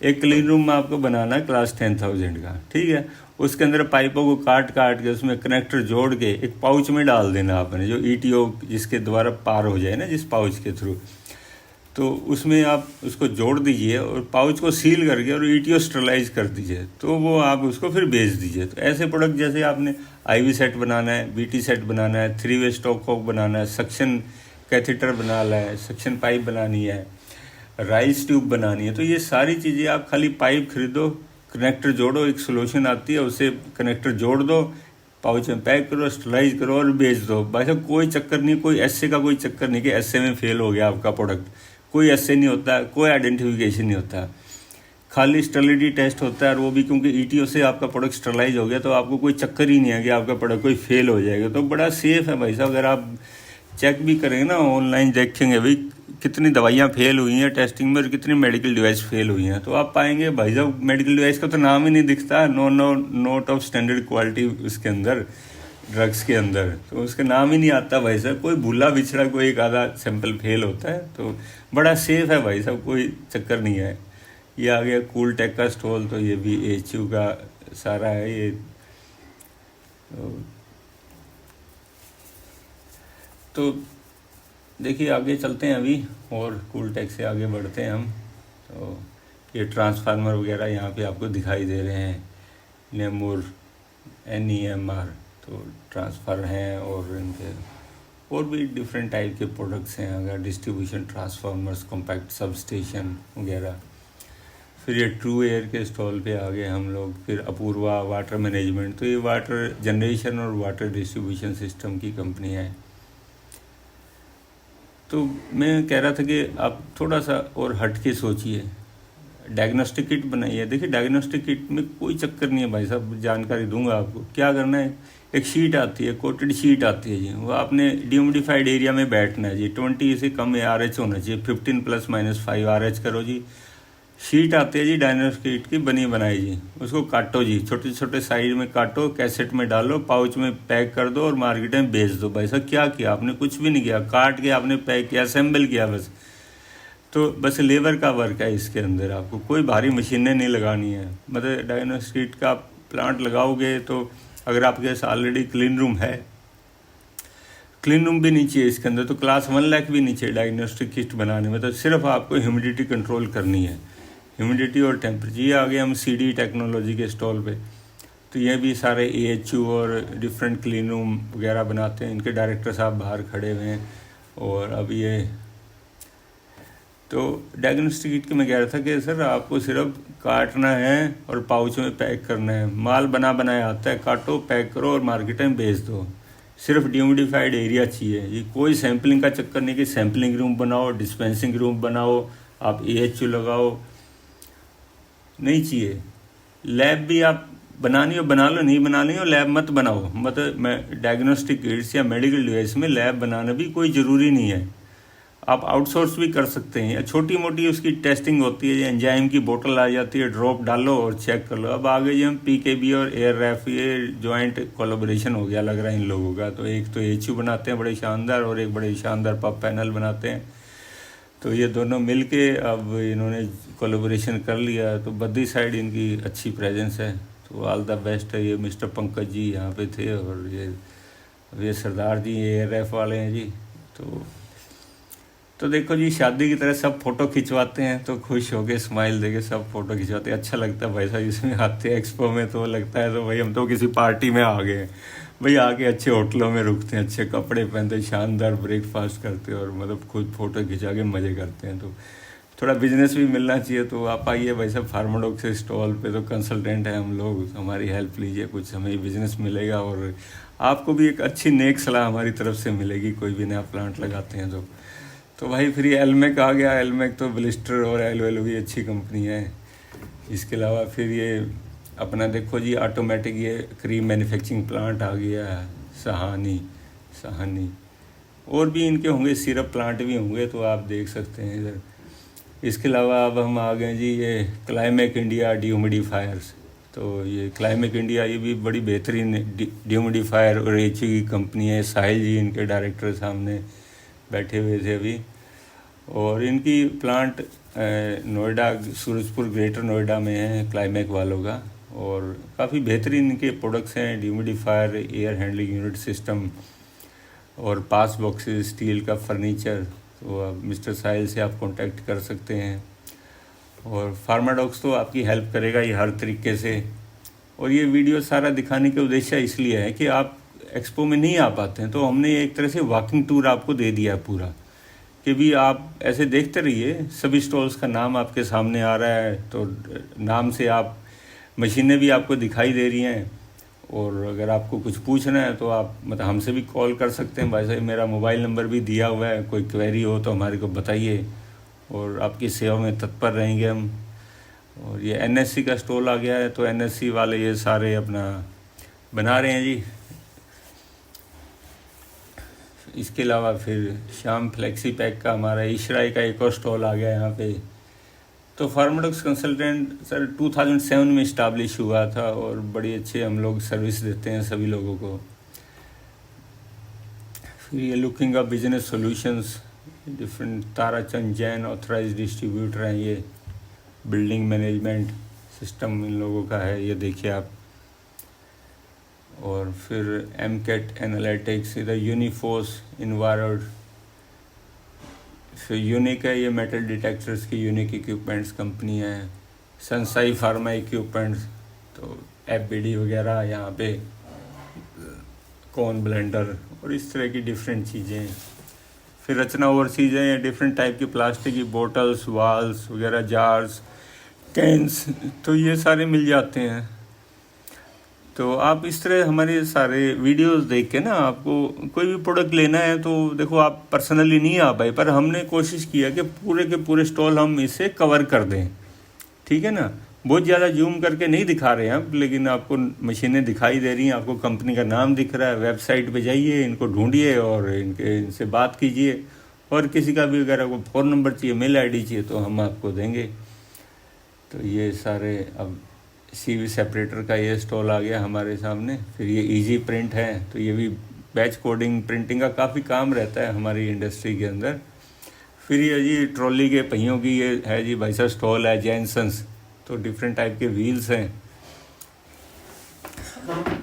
एक क्लीन रूम में आपको बनाना है क्लास 10,000 का, ठीक है। उसके अंदर पाइपों को काट के उसमें कनेक्टर जोड़ के एक पाउच में डाल देना आपने, जो ईटीओ जिसके द्वारा पार हो जाए ना, जिस पाउच के थ्रू, तो उसमें आप उसको जोड़ दीजिए और पाउच को सील करके और ईटीओ स्टरलाइज कर दीजिए, तो वो आप उसको फिर बेच दीजिए। तो ऐसे प्रोडक्ट जैसे आपने आईवी सेट बनाना है, बीटी सेट बनाना है, 3 वे स्टॉक कॉक बनाना है, सक्शन कैथेटर बनाना है, सक्शन पाइप बनानी है, राइस ट्यूब बनानी है, तो ये सारी चीज़ें आप खाली पाइप खरीदो, कनेक्टर जोड़ो, एक सोल्यूशन आती है, उसे कनेक्टर जोड़ दो, पाउच में पैक करो, स्टरलाइज करो और बेच दो। भाई साहब कोई चक्कर नहीं, कोई ऐसे का कोई चक्कर नहीं कि ऐसे में फेल हो गया आपका प्रोडक्ट, कोई ऐसे नहीं होता, कोई आइडेंटिफिकेशन नहीं होता, खाली स्टेरिलिटी टेस्ट होता है। और वो भी क्योंकि ईटीओ से आपका प्रोडक्ट स्टरलाइज हो गया, तो आपको कोई चक्कर ही नहीं है कि आपका प्रोडक्ट कोई फेल हो जाएगा। तो बड़ा सेफ है भाई साहब। अगर आप चेक भी करेंगे ना, ऑनलाइन देखेंगे भाई कितनी दवाइयाँ फेल हुई हैं टेस्टिंग में और कितनी मेडिकल डिवाइस फेल हुई हैं, तो आप पाएंगे भाई साहब मेडिकल डिवाइस का तो नाम ही नहीं दिखता, नोट ऑफ स्टैंडर्ड क्वालिटी उसके अंदर, ड्रग्स के अंदर, तो उसका नाम ही नहीं आता भाई साहब। कोई भूला बिछड़ा कोई एक आधा सैंपल फेल होता है, तो बड़ा सेफ है भाई साहब, कोई चक्कर नहीं है। ये आ गया कूल टेक का स्टॉल, तो ये भी एचयू का सारा है ये। तो देखिए आगे चलते हैं अभी और कूल टेक से आगे बढ़ते हैं हम। तो ये ट्रांसफार्मर वगैरह यहाँ पे आपको दिखाई दे रहे हैं, नेमूर NEMR, तो ट्रांसफ़र हैं और इनके और भी डिफरेंट टाइप के प्रोडक्ट्स हैं, अगर distribution transformers, compact sub station वगैरह। फिर ये ट्रू एयर के स्टॉल पे आ गए हम लोग। फिर अपूर्वा वाटर मैनेजमेंट, तो ये वाटर जनरेशन और वाटर डिस्ट्रीब्यूशन सिस्टम की कंपनी है। तो मैं कह रहा था कि आप थोड़ा सा और हट के सोचिए, डायग्नोस्टिक किट बनाइए। देखिए डायग्नोस्टिक किट में कोई चक्कर नहीं है भाई साहब, जानकारी दूंगा आपको। क्या करना है, एक शीट आती है, कोटेड शीट आती है जी, वो आपने डिह्यूमिडिफाइड एरिया में बैठना है जी, 20 से कम RH होना चाहिए, 15 ±5 RH करो जी। शीट आती है जी डायग्नोस्टिक किट की बनी बनाई जी, उसको काटो जी, छोटे छोटे साइज में काटो, कैसेट में डालो, पाउच में पैक कर दो और मार्केट में बेच दो। भाई साहब क्या किया आपने, कुछ भी नहीं किया, काट के आपने पैक किया, असेंबल किया बस। तो बस लेबर का वर्क है इसके अंदर, आपको कोई भारी मशीनें नहीं लगानी है। मतलब डायग्नोस्टिक का प्लांट लगाओगे तो अगर आपके पास ऑलरेडी क्लीन रूम है, क्लीन रूम भी नहीं चाहिए इसके अंदर, तो क्लास 1 लाख भी नहीं चाहिए डायग्नोस्टिक किट बनाने में। तो सिर्फ आपको ह्यूमिडिटी कंट्रोल करनी है, ह्यूमिडिटी और टेम्परेचर। ये आ गए हम CD टेक्नोलॉजी के स्टॉल पे, तो ये भी सारे AHU और डिफरेंट क्लीन रूम वगैरह बनाते हैं। इनके डायरेक्टर साहब बाहर खड़े हुए हैं। और अब ये तो डायग्नोस्टिक किट के मैं कह रहा था कि सर आपको सिर्फ काटना है और पाउच में पैक करना है, माल बना बनाया आता है, काटो पैक करो और मार्केट में बेच दो। सिर्फ डिह्यूमिडिफाइड एरिया चाहिए, ये कोई सैम्पलिंग का चक्कर नहीं कि सैम्पलिंग रूम बनाओ, डिस्पेंसिंग रूम बनाओ, आप AHU लगाओ, नहीं चाहिए। लैब भी आप बनानी हो बना लो, नहीं बनानी हो लैब मत बनाओ। मतलब मैं डायग्नोस्टिक किट्स या मेडिकल डिवाइस में लैब बनाना भी कोई ज़रूरी नहीं है, आप आउटसोर्स भी कर सकते हैं। या छोटी मोटी उसकी टेस्टिंग होती है, एंजाइम की बोतल आ जाती है, ड्रॉप डालो और चेक कर लो। अब आगे जी हम PKB और एयर ये जॉइंट कोलैबोरेशन हो गया लग रहा है इन लोगों का। तो एक तो AHU बनाते हैं बड़े शानदार और एक बड़े शानदार पब पैनल बनाते हैं। तो ये दोनों मिलके अब इन्होंने कोलैबोरेशन कर लिया, तो बद्दी साइड इनकी अच्छी प्रेजेंस है। तो ऑल द बेस्ट है। ये मिस्टर पंकज जी यहाँ पे थे, और ये सरदार जी ARF वाले हैं जी। तो देखो जी, शादी की तरह सब फोटो खिंचवाते हैं, तो खुश होके स्माइल देके सब फोटो खिंचवाते हैं। अच्छा लगता है भाई साहब, इसमें आते हैं एक्सपो में तो लगता है तो भाई हम तो किसी पार्टी में आ गए हैं भाई। आके अच्छे होटलों में रुकते हैं, अच्छे कपड़े पहनते हैं, शानदार ब्रेकफास्ट करते हैं, और मतलब खुद फोटो खिंचा के मज़े करते हैं। तो थोड़ा बिजनेस भी मिलना चाहिए। तो आप आइए भाई साहब फार्माडॉक्स से स्टॉल पे, तो कंसल्टेंट है हम लोग, हमारी हेल्प लीजिए, कुछ हमें बिजनेस मिलेगा, और आपको भी एक अच्छी नेक सलाह हमारी तरफ से मिलेगी कोई भी नया प्लांट लगाते हैं तो भाई फिर ये एलमेक आ गया। एलमेक तो ब्लिस्टर और एलओएल भी अच्छी कंपनी है। इसके अलावा फिर ये अपना देखो जी, ऑटोमेटिक ये क्रीम मैन्युफैक्चरिंग प्लांट आ गया है, सहानी और भी इनके होंगे, सिरप प्लांट भी होंगे, तो आप देख सकते हैं इधर। इसके अलावा अब हम आ गए जी ये क्लाइमेक इंडिया ड्यूमिडिफायर्स। तो ये क्लाइमेक इंडिया ये भी बड़ी बेहतरीन ड्यूमिडिफायर और एची की कंपनी है। साहिल जी इनके डायरेक्टर सामने बैठे हुए थे अभी, और इनकी प्लांट नोएडा, सूरजपुर, ग्रेटर नोएडा में है क्लाइमेक वालों का, और काफ़ी बेहतरीन इनके प्रोडक्ट्स हैं। ड्यूमिडिफायर, एयर हैंडलिंग यूनिट सिस्टम, और पास बॉक्सेस, स्टील का फर्नीचर। तो आप मिस्टर साहिल से आप कांटेक्ट कर सकते हैं। और फार्माडॉक्स तो आपकी हेल्प करेगा ये हर तरीके से। और ये वीडियो सारा दिखाने का उद्देश्य इसलिए है कि आप एक्सपो में नहीं आ पाते हैं, तो हमने एक तरह से वॉकिंग टूर आपको दे दिया पूरा, कि भी आप ऐसे देखते रहिए। सभी स्टॉल्स का नाम आपके सामने आ रहा है, तो नाम से आप, मशीनें भी आपको दिखाई दे रही हैं। और अगर आपको कुछ पूछना है तो आप मतलब हमसे भी कॉल कर सकते हैं। भाई साहब मेरा मोबाइल नंबर भी दिया हुआ है, कोई क्वेरी हो तो हमारे को बताइए, और आपकी सेवा में तत्पर रहेंगे हम। और ये NSC का स्टॉल आ गया है, तो NSC वाले ये सारे अपना बना रहे हैं जी। इसके अलावा फिर श्याम फ्लेक्सी पैक का, हमारा ईशराय का एक और स्टॉल आ गया यहाँ पे। तो फार्माडॉक्स कंसल्टेंट सर 2007 में इस्टाब्लिश हुआ था, और बड़ी अच्छे हम लोग सर्विस देते हैं सभी लोगों को। फिर ये looking up business solutions, different Tarachand Jain authorised distributor हैं ये। बिल्डिंग मैनेजमेंट सिस्टम इन लोगों का है, ये देखिए आप। और फिर MCAT एनालिटिक्स, इधर यूनिफोर्स इन्वायर्ड। फिर यूनिक है, ये मेटल डिटेक्टर्स की यूनिक इक्विपमेंट्स कंपनी है। सनसाई फार्मा इक्विपमेंट्स, तो FBD वगैरह यहाँ पे, कॉर्न ब्लेंडर और इस तरह की डिफरेंट चीज़ें। फिर रचना ओवरसीज है, डिफरेंट टाइप की प्लास्टिक की बोटल्स, वाल्स वगैरह, जार्स, कैंस, तो ये सारे मिल जाते हैं। तो आप इस तरह हमारे सारे वीडियोस देख के ना, आपको कोई भी प्रोडक्ट लेना है तो देखो आप पर्सनली नहीं आ पाए, पर हमने कोशिश किया कि पूरे के पूरे स्टॉल हम इसे कवर कर दें, ठीक है ना। बहुत ज़्यादा जूम करके नहीं दिखा रहे हैं हम, लेकिन आपको मशीनें दिखाई दे रही हैं, आपको कंपनी का नाम दिख रहा है। वेबसाइट पे जाइए, इनको ढूंढिए और इनसे बात कीजिए। और किसी का भी अगर आपको फ़ोन नंबर चाहिए, मेल ID चाहिए, तो हम आपको देंगे। तो ये सारे अब CV सेपरेटर का ये स्टॉल आ गया हमारे सामने। फिर ये इजी प्रिंट है, तो ये भी बैच कोडिंग प्रिंटिंग का काफ़ी काम रहता है हमारी इंडस्ट्री के अंदर। फिर ये जी ट्रॉली के पहियों की ये है जी भाई साहब स्टॉल है, जैनसन्स। तो डिफरेंट टाइप के व्हील्स हैं,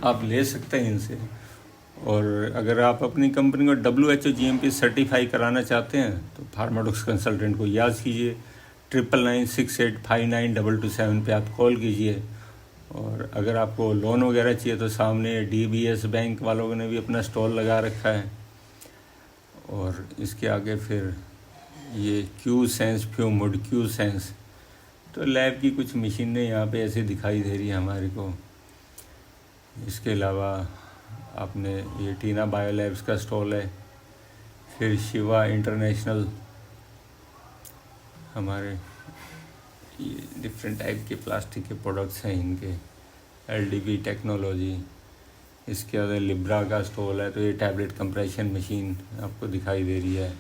आप ले सकते हैं इनसे। और अगर आप अपनी कंपनी को WHO GMP सर्टिफाई कराना चाहते हैं तो फार्माडॉक्स कंसल्टेंट को याद कीजिए, 9996859227 पे आप कॉल कीजिए। और अगर आपको लोन वगैरह चाहिए तो सामने DBS बैंक वालों ने भी अपना स्टॉल लगा रखा है। और इसके आगे फिर ये QSense फ्यूमुड, QSense, तो लैब की कुछ मशीनें यहाँ पे ऐसे दिखाई दे रही है हमारे को। इसके अलावा आपने ये टीना बायोलैब्स का स्टॉल है। फिर शिवा इंटरनेशनल, हमारे ये डिफरेंट टाइप के प्लास्टिक के प्रोडक्ट्स हैं इनके। LDB टेक्नोलॉजी, इसके अलावा लिब्रा का स्टॉल है, तो ये टैबलेट कंप्रेशन मशीन आपको दिखाई दे रही है।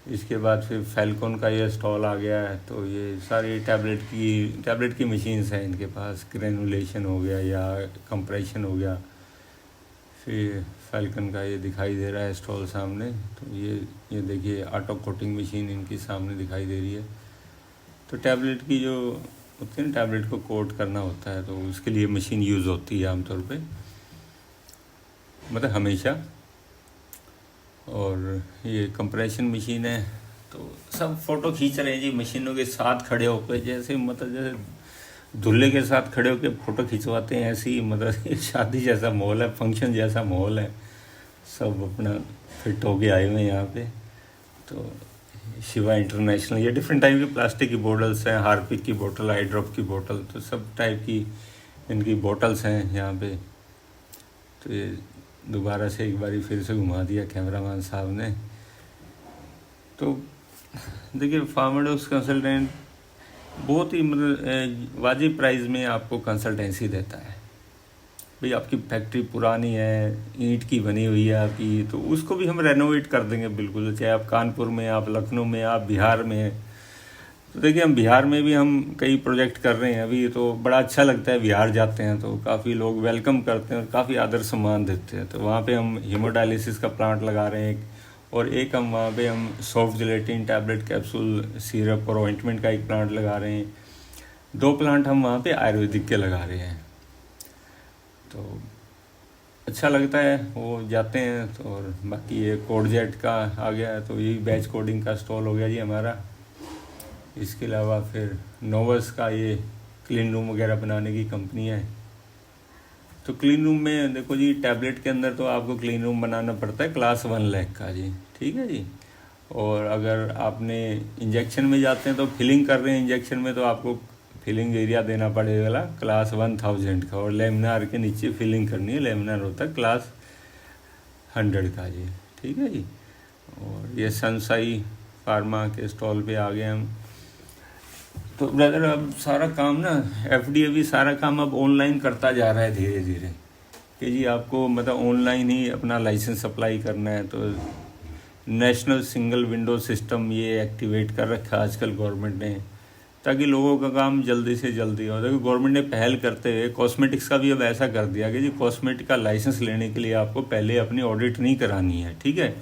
इसके बाद फिर फैल्कॉन का ये स्टॉल आ गया है, तो ये सारी टैबलेट की मशीन्स हैं इनके पास। ग्रेनुलेशन हो गया या कंप्रेशन हो गया। फिर फैल्कन का ये दिखाई दे रहा है स्टॉल सामने, तो ये देखिए ऑटो कोटिंग मशीन इनकी सामने दिखाई दे रही है। तो टैबलेट की जो होती है ना, टैबलेट को कोट करना होता है, तो उसके लिए मशीन यूज़ होती है आमतौर पे, मतलब हमेशा। और ये कंप्रेशन मशीन है, तो सब फ़ोटो खींच रहे हैं जी मशीनों के साथ खड़े होकर, जैसे मतलब जैसे दूल्हे के साथ खड़े होकर फ़ोटो खिंचवाते हैं, ऐसी मतलब शादी जैसा माहौल है, फंक्शन जैसा माहौल है, सब अपना फिट होके आए हुए हैं यहाँ पे। तो शिवा इंटरनेशनल, ये डिफरेंट टाइप की प्लास्टिक की बोटल्स हैं, हार्पिक की बोतल, आई ड्रॉप की बोतल, तो सब टाइप की इनकी बोटल्स हैं यहाँ पे। तो ये दोबारा से एक बारी फिर से घुमा दिया कैमरामैन साहब ने। तो देखिए फार्माडॉक्स कंसल्टेंट बहुत ही मतलब वाजिब प्राइस में आपको कंसल्टेंसी देता है। भाई आपकी फैक्ट्री पुरानी है, ईंट की बनी हुई है आपकी, तो उसको भी हम रेनोवेट कर देंगे बिल्कुल, चाहे आप कानपुर में, आप लखनऊ में, आप बिहार में। तो देखिए हम बिहार में भी हम कई प्रोजेक्ट कर रहे हैं अभी, तो बड़ा अच्छा लगता है, बिहार जाते हैं तो काफ़ी लोग वेलकम करते हैं और काफ़ी आदर सम्मान देते हैं। तो वहाँ पे हम हीमोडायलिसिस का प्लांट लगा रहे हैं और एक हम वहाँ पे हम soft gelatin tablet, capsule, syrup और ऑइंटमेंट का एक प्लांट लगा रहे हैं। 2 प्लांट हम वहाँ पे आयुर्वेदिक के लगा रहे हैं। तो अच्छा लगता है, वो जाते हैं तो। और बाकी ये कोडजेट का आ गया है, तो यही बैच कोडिंग का स्टॉल हो गया जी हमारा। इसके अलावा फिर नोवस का ये क्लीन रूम वगैरह बनाने की कंपनी है। तो क्लीन रूम में देखो जी, टैबलेट के अंदर तो आपको क्लीन रूम बनाना पड़ता है क्लास 1 लैक का जी, ठीक है जी। और अगर आपने इंजेक्शन में जाते हैं तो फिलिंग कर रहे हैं इंजेक्शन में, तो आपको फिलिंग एरिया देना पड़ेगा क्लास 1000 का, और लेमिनार के नीचे फिलिंग करनी है, लेमिनार होता है क्लास 100 का जी, ठीक है जी। और ये सनसाई फार्मा के स्टॉल पे आ गए हम। तो ब्रदर अब सारा काम ना, एफडीए भी सारा काम अब ऑनलाइन करता जा रहा है धीरे धीरे, कि जी आपको मतलब ऑनलाइन ही अपना लाइसेंस अप्लाई करना है। तो नेशनल सिंगल विंडो सिस्टम ये एक्टिवेट कर रखा है आजकल गवर्नमेंट ने, ताकि लोगों का काम जल्दी से जल्दी हो। देखो गवर्नमेंट ने पहल करते हुए कॉस्मेटिक्स का भी अब ऐसा कर दिया कि जी कॉस्मेटिक का लाइसेंस लेने के लिए आपको पहले अपनी ऑडिट नहीं करानी है, ठीक है।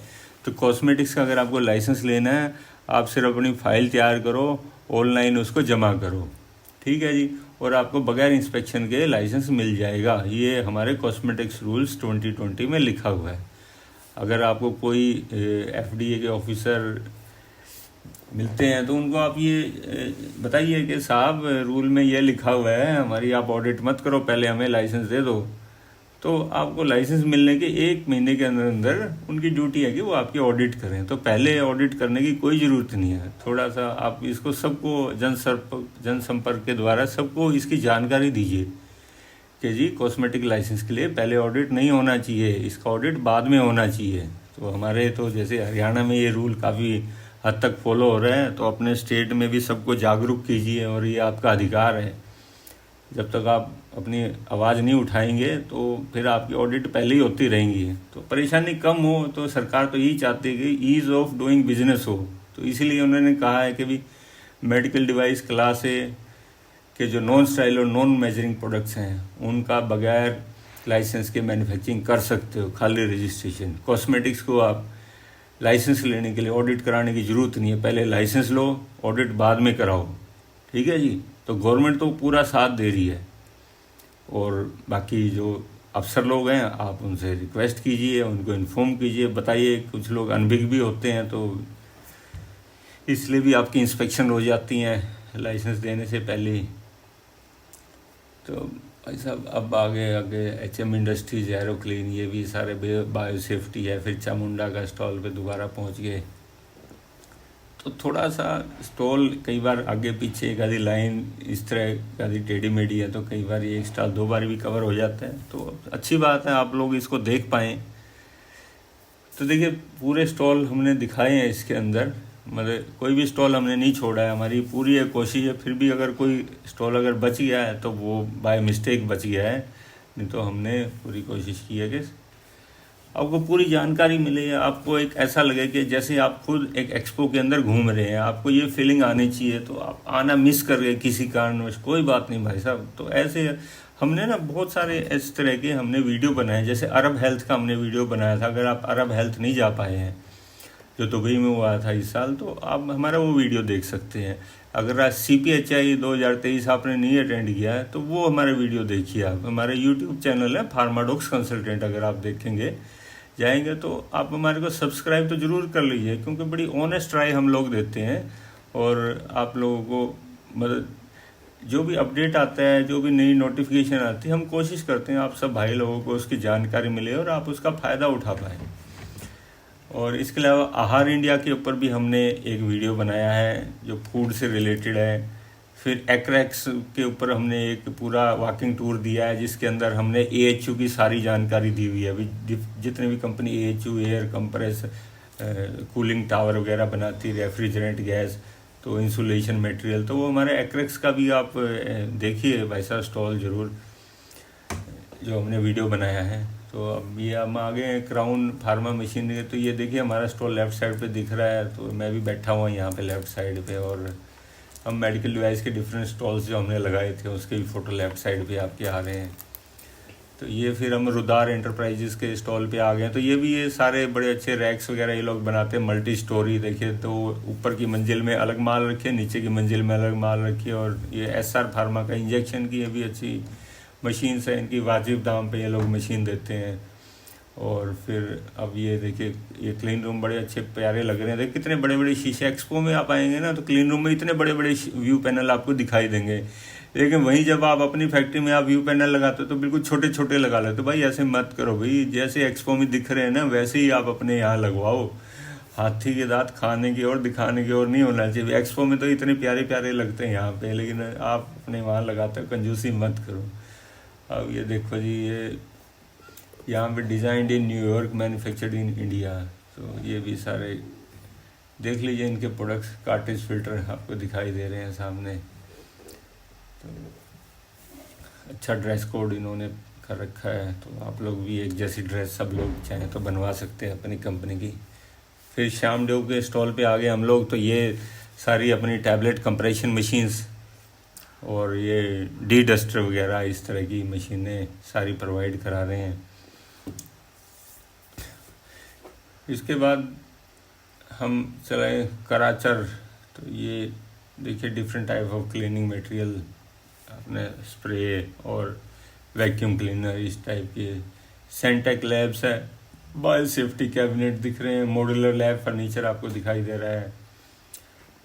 तो कॉस्मेटिक्स का अगर आपको लाइसेंस लेना है, आप सिर्फ अपनी फाइल तैयार करो, ऑनलाइन उसको जमा करो, ठीक है जी, और आपको बगैर इंस्पेक्शन के लाइसेंस मिल जाएगा। ये हमारे कॉस्मेटिक्स रूल्स 2020 में लिखा हुआ है। अगर आपको कोई एफडीए के ऑफिसर मिलते हैं तो उनको आप ये बताइए कि साहब रूल में ये लिखा हुआ है, हमारी आप ऑडिट मत करो, पहले हमें लाइसेंस दे दो। तो आपको लाइसेंस मिलने के 1 महीने के अंदर अंदर उनकी ड्यूटी है कि वो आपकी ऑडिट करें। तो पहले ऑडिट करने की कोई ज़रूरत नहीं है। थोड़ा सा आप इसको सबको जनसंपर्क के द्वारा सबको इसकी जानकारी दीजिए कि जी कॉस्मेटिक लाइसेंस के लिए पहले ऑडिट नहीं होना चाहिए, इसका ऑडिट बाद में होना चाहिए। तो हमारे तो जैसे हरियाणा में ये रूल काफ़ी हद तक फॉलो हो रहे हैं, तो अपने स्टेट में भी सबको जागरूक कीजिए, और ये आपका अधिकार है। जब तक आप अपनी आवाज़ नहीं उठाएंगे तो फिर आपकी ऑडिट पहले ही होती रहेंगी। तो परेशानी कम हो, तो सरकार तो यही चाहती है कि ईज़ ऑफ डूइंग बिजनेस हो। तो इसीलिए उन्होंने कहा है कि भी मेडिकल डिवाइस क्लास ए के जो नॉन स्टाइल और नॉन मेजरिंग प्रोडक्ट्स हैं, उनका बगैर लाइसेंस के मैन्युफैक्चरिंग कर सकते हो, खाली रजिस्ट्रेशन। कॉस्मेटिक्स को आप लाइसेंस लेने के लिए ऑडिट कराने की ज़रूरत नहीं है, पहले लाइसेंस लो, ऑडिट बाद में कराओ, ठीक है जी। तो गवर्नमेंट तो पूरा साथ दे रही है, और बाकी जो अफसर लोग हैं आप उनसे रिक्वेस्ट कीजिए, उनको इन्फॉर्म कीजिए, बताइए। कुछ लोग अनभिज्ञ भी होते हैं, तो इसलिए भी आपकी इंस्पेक्शन हो जाती हैं लाइसेंस देने से पहले ही। तो भाई साहब अब आगे एचएम इंडस्ट्रीज, एरो क्लीन, ये भी सारे बायो सेफ्टी है। फिर चामुंडा का स्टॉल पे दोबारा पहुंच गए। तो थोड़ा सा स्टॉल कई बार आगे पीछे एक आधी लाइन इस तरह का टेढ़ी मेढ़ी है, तो कई बार ये एक स्टॉल 2 बार भी कवर हो जाता है। तो अच्छी बात है आप लोग इसको देख पाएँ। तो देखिए पूरे स्टॉल हमने दिखाए हैं इसके अंदर, मतलब कोई भी स्टॉल हमने नहीं छोड़ा है, हमारी पूरी ये कोशिश है। फिर भी अगर कोई स्टॉल अगर बच गया है तो वो बाय मिस्टेक बच गया है, नहीं तो हमने पूरी कोशिश की है कि आपको पूरी जानकारी मिले। आपको एक ऐसा लगे कि जैसे आप खुद एक एक्सपो के अंदर घूम रहे हैं, आपको ये फीलिंग आनी चाहिए। तो आप आना मिस कर गए किसी कारणवश, कोई बात नहीं भाई साहब। तो ऐसे हमने ना बहुत सारे इस तरह के हमने वीडियो बनाए, जैसे अरब हेल्थ का हमने वीडियो बनाया था। अगर आप अरब हेल्थ नहीं जा पाए हैं, जो दुबई में हुआ था इस साल, तो आप हमारा वो वीडियो देख सकते हैं। अगर आज CPHI 2023 आपने नहीं अटेंड किया है तो वो हमारे वीडियो देखिए। आप हमारे यूट्यूब चैनल है फार्माडॉक्स कंसल्टेंट, अगर आप देखेंगे जाएंगे तो आप हमारे को सब्सक्राइब तो ज़रूर कर लीजिए, क्योंकि बड़ी ऑनेस्ट राय हम लोग देते हैं और आप लोगों को मतलब जो भी अपडेट आता है, जो भी नई नोटिफिकेशन आती है, हम कोशिश करते हैं आप सब भाई लोगों को उसकी जानकारी मिले और आप उसका फ़ायदा उठा पाएँ। और इसके अलावा आहार इंडिया के ऊपर भी हमने एक वीडियो बनाया है जो फूड से रिलेटेड है। फिर एक्रेक्स के ऊपर हमने एक पूरा वॉकिंग टूर दिया है जिसके अंदर हमने AHU की सारी जानकारी दी हुई है। अभी जितने भी company AHU air compress cooling tower वगैरह बनाती, रेफ्रिजरेंट गैस, तो इंसुलेशन मटेरियल, तो वो हमारे एक्रेक्स का भी आप देखिए भाई साहब स्टॉल ज़रूर जो हमने वीडियो बनाया है। तो अब ये हम आ गए हैं क्राउन फार्मा मशीनरी। तो ये देखिए हमारा स्टॉल लेफ़्ट साइड पे दिख रहा है, तो मैं भी बैठा हुआ यहाँ पे लेफ़्ट साइड पे। और हम मेडिकल डिवाइस के डिफरेंट स्टॉल्स जो हमने लगाए थे उसके भी फ़ोटो लेफ़्ट साइड पे आपके आ रहे हैं। तो ये फिर हम रुदार एंटरप्राइजेस के स्टॉल पे आ गए। तो ये भी ये सारे बड़े अच्छे रैक्स वगैरह ये लोग बनाते हैं, मल्टी स्टोरी। देखिए तो ऊपर की मंजिल में अलग माल रखिए, नीचे की मंजिल में अलग माल रखिए। और ये SR फार्मा का इंजेक्शन की ये भी अच्छी मशीन्स है, इनकी वाजिब दाम पे ये लोग मशीन देते हैं। और फिर अब ये देखिए ये क्लीन रूम बड़े अच्छे प्यारे लग रहे हैं। देखिए कितने बड़े बड़े शीशे, एक्सपो में आप आएंगे ना तो क्लीन रूम में इतने बड़े बड़े व्यू पैनल आपको दिखाई देंगे, लेकिन वहीं जब आप अपनी फैक्ट्री में आप व्यू पैनल लगाते हो तो बिल्कुल छोटे छोटे लगा लेते हो। भाई ऐसे मत करो भाई, जैसे एक्सपो में दिख रहे हैं ना वैसे ही आप अपने यहाँ लगवाओ। हाथी के दांत खाने की और दिखाने की और नहीं होना चाहिए। एक्सपो में तो इतने प्यारे प्यारे लगते हैं यहाँ पे, लेकिन आप अपने वहाँ लगाते हो, कंजूसी मत करो। अब ये देखो जी, ये यहाँ पे designed in New York, manufactured in India. तो ये भी सारे देख लीजिए इनके प्रोडक्ट्स। कार्टेज फिल्टर आपको दिखाई दे रहे हैं सामने। तो अच्छा ड्रेस कोड इन्होंने कर रखा है, तो आप लोग भी एक जैसी ड्रेस सब लोग चाहें तो बनवा सकते हैं अपनी कंपनी की। फिर श्याम देव के स्टॉल पे आ गए हम लोग। तो ये सारी अपनी टैबलेट कंप्रेशन मशीन्स और ये डी डस्टर वगैरह इस तरह की मशीनें सारी प्रोवाइड करा रहे हैं। इसके बाद हम चले कराचर। तो ये देखिए different type of cleaning material, अपने स्प्रे और वैक्यूम क्लीनर इस टाइप के। सेंटेक लैब्स है, बायो सेफ्टी कैबिनेट दिख रहे हैं, मॉड्यूलर लैब फर्नीचर आपको दिखाई दे रहा है।